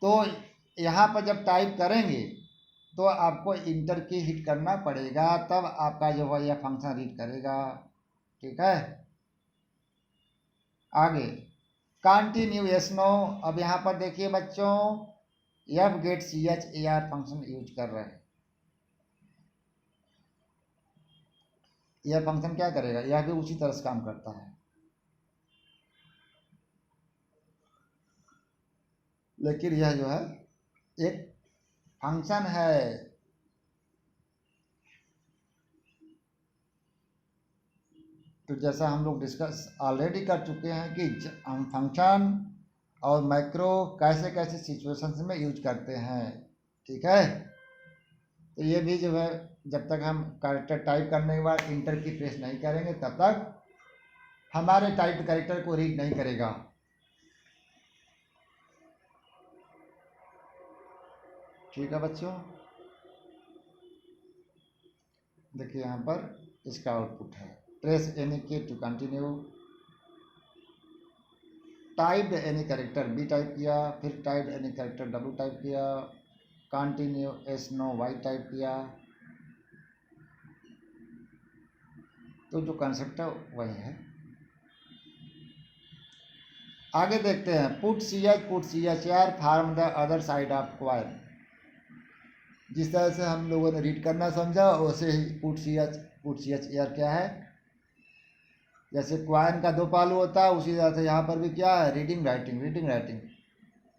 तो यहाँ पर जब टाइप करेंगे तो आपको इंटर की हिट करना पड़ेगा, तब आपका जो है यह फंक्शन रीड करेगा। ठीक है, आगे कंटिन्यू यस नो। अब यहाँ पर देखिए बच्चों, F get C H A R function use कर रहे हैं। यह फंक्शन क्या करेगा, यह भी उसी तरह से काम करता है, लेकिन यह जो है एक फंक्शन है। तो जैसा हम लोग डिस्कस ऑलरेडी कर चुके हैं कि हम फंक्शन और मैक्रो कैसे कैसे सिचुएशंस में यूज करते हैं। ठीक है, तो ये भी जो है जब तक हम कैरेक्टर टाइप करने के बाद इंटर की प्रेस नहीं करेंगे तब तक हमारे टाइप कैरेक्टर को रीड नहीं करेगा। ठीक है बच्चों, देखिए यहाँ पर इसका आउटपुट है press any key to continue, type any character B type किया, फिर type any character W type किया, continue S no Y type किया। तो जो कंसेप्ट है वही है। आगे देखते हैं। Put C H R form the other side of choir. जिस तरह से हम लोगों ने रीड करना समझा वैसे ही put C H A R क्या है, जैसे क्वाइन का दो पालू होता है उसी तरह से यहाँ पर भी क्या है, रीडिंग राइटिंग।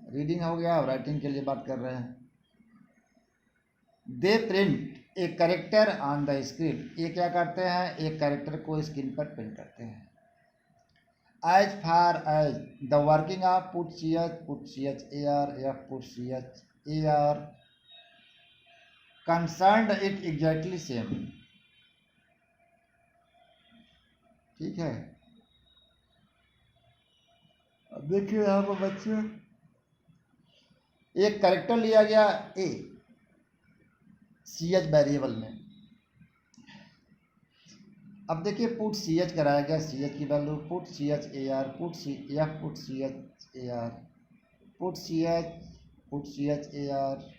रीडिंग हो गया, राइटिंग के लिए बात कर रहे हैं। दे प्रिंट एक कैरेक्टर ऑन द स्क्रीन। ये क्या करते हैं, एक कैरेक्टर को स्क्रीन पर प्रिंट करते हैं। As far as the working of put C H A R या put C H A R concerned it exactly same. ठीक है, अब देखिए यहाँ पर बच्चे एक कैरेक्टर लिया गया ए सी एच वेरिएबल में। अब देखिए पुट सी एच कराया गया, सी एच की value put C H A R, put C H A R, put C H A R.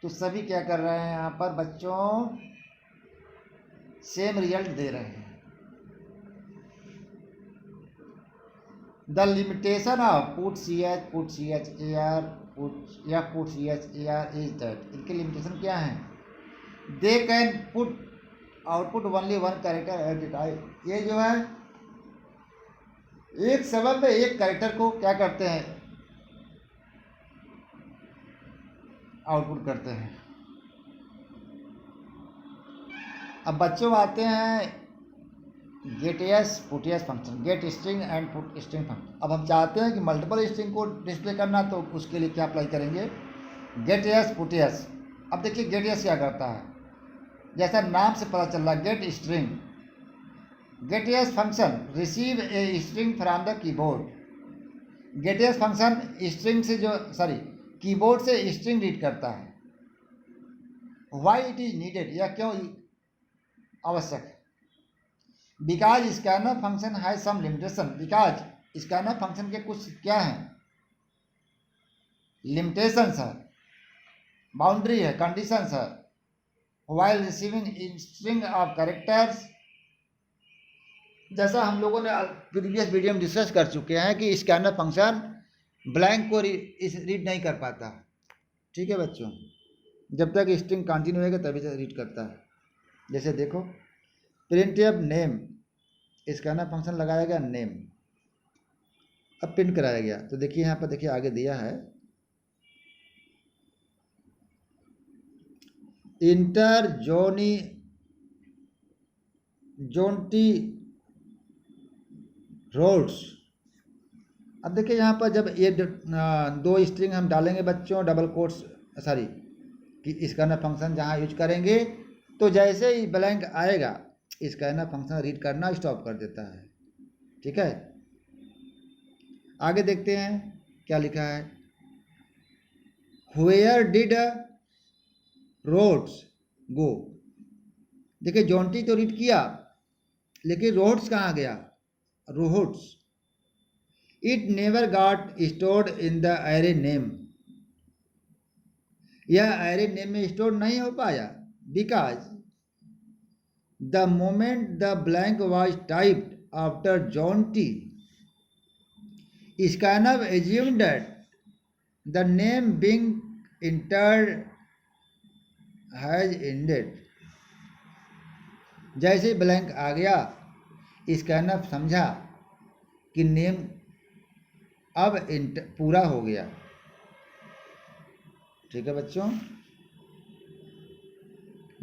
तो सभी क्या कर रहे हैं यहाँ पर बच्चों, सेम रिजल्ट दे रहे हैं। The limitation of put C H A R put C H A R is that. इनके लिमिटेशन क्या है, they can put output only one character at a time. ये जो है एक समय में एक कैरेक्टर को क्या करते हैं, आउटपुट करते हैं। अब बच्चों आते हैं get S put S function, get string and put string function. अब हम चाहते हैं कि मल्टीपल स्ट्रिंग को डिस्प्ले करना, तो उसके लिए क्या अप्लाई करेंगे, गेट एस पुट एस। अब देखिए गेट एस क्या करता है, जैसा नाम से पता चल रहा, get string, gets function receive a string from the keyboard. Gets function string से कीबोर्ड से स्ट्रिंग रीड करता है। वाई इट इज नीडेड, यह क्यों आवश्यक है? Because scanner function has some limitation, because scanner function के कुछ क्या हैं, लिमिटेशंस है, बाउंड्री है, कंडीशंस है। While receiving string of characters, जैसा हम लोगों ने प्रीवियस वीडियो में डिस्कस कर चुके हैं कि स्कैनर फंक्शन ब्लैंक को रीड नहीं कर पाता। ठीक है बच्चों, जब तक स्ट्रिंग कंटिन्यू रहेगा तभी से रीड करता है। जैसे देखो प्रिंटफ नेम, स्कैनर फंक्शन लगाया गया नेम, अब प्रिंट कराया गया, तो देखिए यहाँ पर देखिए आगे दिया है इंटर जोंटी रोड्स। अब देखिए यहाँ पर जब ये दो स्ट्रिंग हम डालेंगे बच्चों, डबल कोट्स कि स्कैनर फंक्शन जहाँ यूज करेंगे, तो जैसे ही ब्लैंक आएगा स्कैनर फंक्शन रीड करना स्टॉप कर देता है। ठीक है, आगे देखते हैं क्या लिखा है। व्हेयर डिड रोड्स गो, देखिए जॉन्टी तो रीड किया लेकिन रोड्स कहाँ गया, Rhodes. It never got stored in the array name, यह एरे नेम में स्टोर नहीं हो पाया because the moment the blank was typed after Jonty scanner assumed that the name being entered has ended। जैसे blank आ गया scanner समझा कि नेम अब पूरा हो गया। ठीक है बच्चों,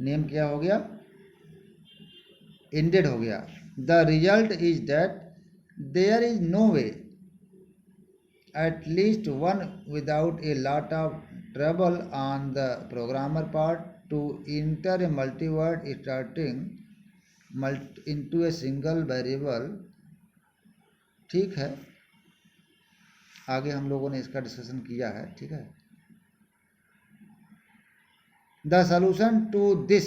नेम क्या हो गया, एंडेड हो गया। The result is that there is no way, at least one without a lot of trouble on the programmer part, to enter a multi-word starting into a single variable। ठीक है, आगे हम लोगों ने इसका डिस्कशन किया है। ठीक है, the solution to this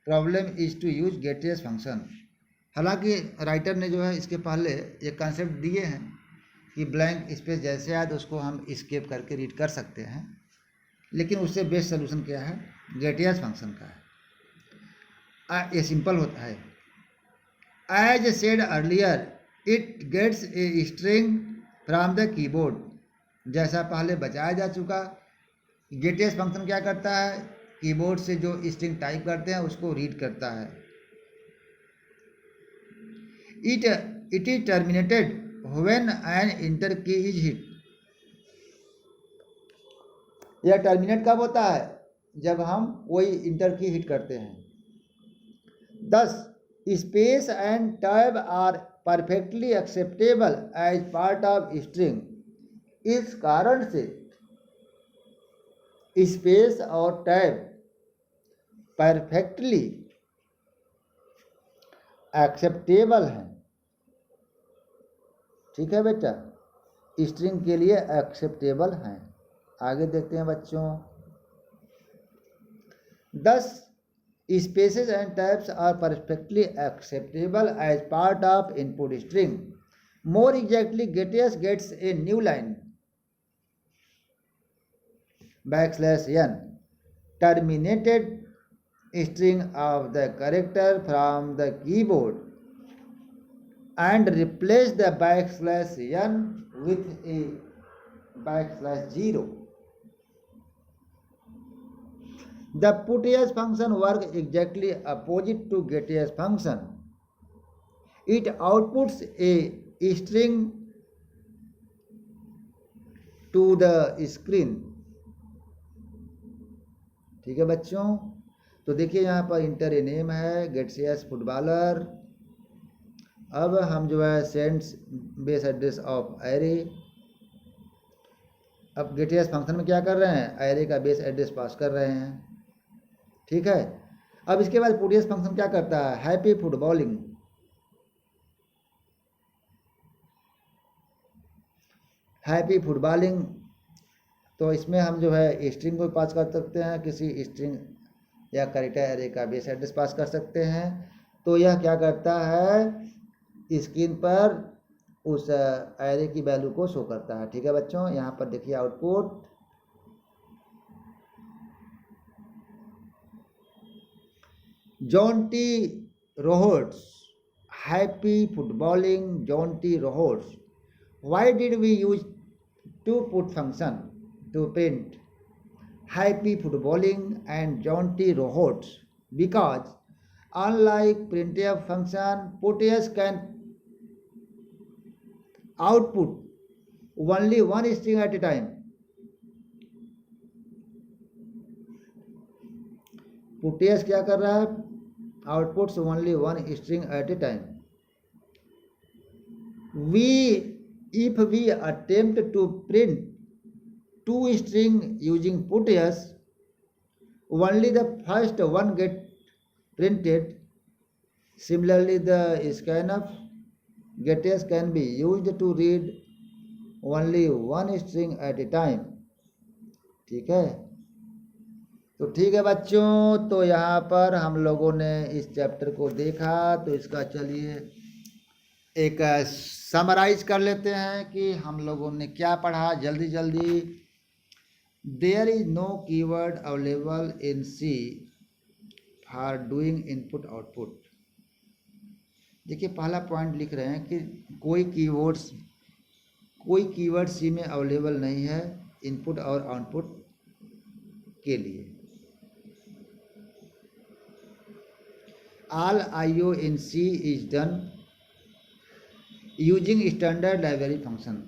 problem is to use gets function. हालांकि राइटर ने जो है इसके पहले ये कंसेप्ट दिए हैं कि ब्लैंक स्पेस जैसे आए तो उसको हम स्केप करके रीड कर सकते हैं, लेकिन उससे बेस्ट सोल्यूशन क्या है, गेटियस फंक्शन का है। ये सिंपल होता है। As said earlier it gets a string from the keyboard, जैसा पहले बताया जा चुका। गेटियस फंक्शन क्या करता है, कीबोर्ड से जो स्ट्रिंग टाइप करते हैं उसको रीड करता है। It is terminated when an enter key is hit। यह टर्मिनेट कब होता है, जब हम कोई इंटर की हिट करते हैं। Thus space and tab are perfectly acceptable as part of string. इस कारण से स्पेस और टैब परफेक्टली एक्सेप्टेबल हैं। ठीक है बेटा, स्ट्रिंग के लिए एक्सेप्टेबल हैं। आगे देखते हैं बच्चों। 10 spaces and tabs are perfectly acceptable as part of input string. More exactly gets gets a new line \n terminated string of the character from the keyboard and replace the \n with a \0। The putTS function works exactly opposite to getTS function। It outputs a string to the screen। ठीक है बच्चों, तो देखिए यहाँ पर inter a name है, gets footballer. अब हम जो है sends base address of array. अब गेटियस फंक्शन में क्या कर रहे हैं, एरे का बेस एड्रेस पास कर रहे हैं। ठीक है, अब इसके बाद पुटियस फंक्शन क्या करता है, हैप्पी फुटबॉलिंग। हैप्पी फुटबॉलिंग, तो इसमें हम जो है स्ट्रिंग को पास कर सकते हैं, किसी स्ट्रिंग या कैरेक्टर एरे का बेस एड्रेस पास कर सकते हैं। तो यह क्या करता है, स्क्रीन पर उस एरे की वैल्यू को शो करता है। ठीक है बच्चों, यहाँ पर देखिए output, Jonty Rhodes, happy footballing Jonty Rhodes. Why did we use two put function to print happy footballing and jaunty rohots? Because unlike printf function, putf can output only one string at a time. putf क्या कर रहा है, outputs only one string at a time. If we attempt to print two string using putf, only the first one get printed. Similarly, the scanf getS can be used to read only one string at a time. ठीक है, तो ठीक है बच्चों, तो यहाँ पर हम लोगों ने इस चैप्टर को देखा। तो इसका चलिए एक समराइज कर लेते हैं कि हम लोगों ने क्या पढ़ा जल्दी जल्दी। There is no keyword available in C for doing input output. देखिए पहला पॉइंट लिख रहे हैं कि कोई कीवर्ड सी में अवेलेबल नहीं है इनपुट और आउटपुट के लिए। All IO in C is done using standard library function.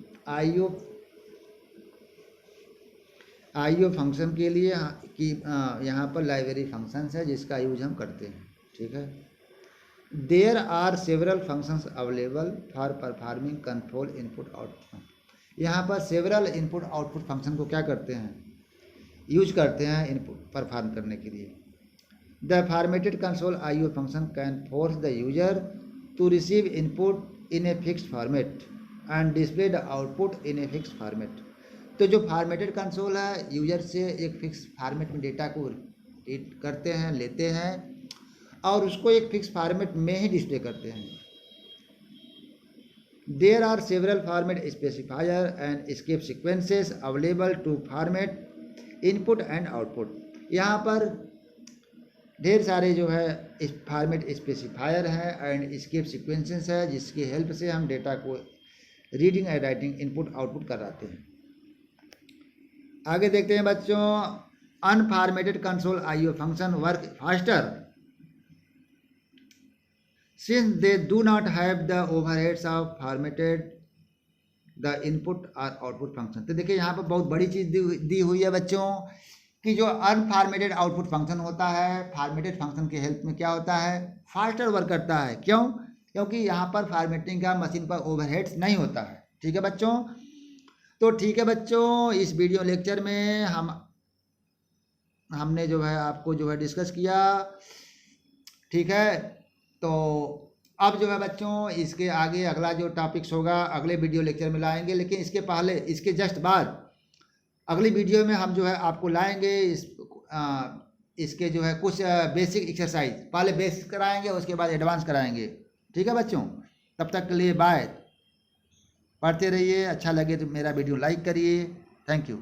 IO function के लिए कि यहाँ पर लाइब्रेरी फंक्शंस है जिसका यूज हम करते हैं। ठीक है, there are several functions available for performing control input output. यहाँ पर सेवरल इनपुट आउटपुट फंक्शन को क्या करते हैं, यूज करते हैं इनपुट परफॉर्म करने के लिए। The formatted console IO function can force the user to receive input in a fixed format and display the output in a fixed format। तो जो फॉर्मेटेड कंसोल है, यूजर से एक फिक्स फॉर्मेट में data को रीड करते हैं, लेते हैं और उसको एक फिक्स फॉर्मेट में ही डिस्प्ले करते हैं। There are several format specifier and escape sequences available to format input and output. यहाँ पर ढेर सारे जो है फॉर्मेट स्पेसिफायर है एंड एस्केप सीक्वेंसेस है जिसकी हेल्प से हम डेटा को reading and writing input output कराते हैं। आगे देखते हैं बच्चों, unformatted console IO function work faster since they do not have the overheads of formatted the input और आउटपुट फंक्शन। तो देखिए यहाँ पर बहुत बड़ी चीज़ दी हुई है बच्चों कि जो अनफॉर्मेटेड आउटपुट फंक्शन होता है, फॉर्मेटेड फंक्शन के हेल्प में क्या होता है, फास्टर वर्क करता है। क्यों? क्योंकि यहाँ पर फॉर्मेटिंग का मशीन पर ओवरहेड्स नहीं होता है। ठीक है बच्चों, तो ठीक है बच्चों, इस वीडियो लेक्चर में हमने जो है आपको जो है डिस्कस किया। ठीक है, तो अब जो है बच्चों इसके आगे अगला जो टॉपिक्स होगा अगले वीडियो लेक्चर में लाएंगे, लेकिन इसके पहले, इसके जस्ट बाद अगली वीडियो में हम जो है आपको लाएंगे इसके जो है कुछ बेसिक एक्सरसाइज, पहले बेसिक कराएंगे उसके बाद एडवांस कराएंगे। ठीक है बच्चों, तब तक के लिए बाय। पढ़ते रहिए, अच्छा लगे तो मेरा वीडियो लाइक करिए। Thank you.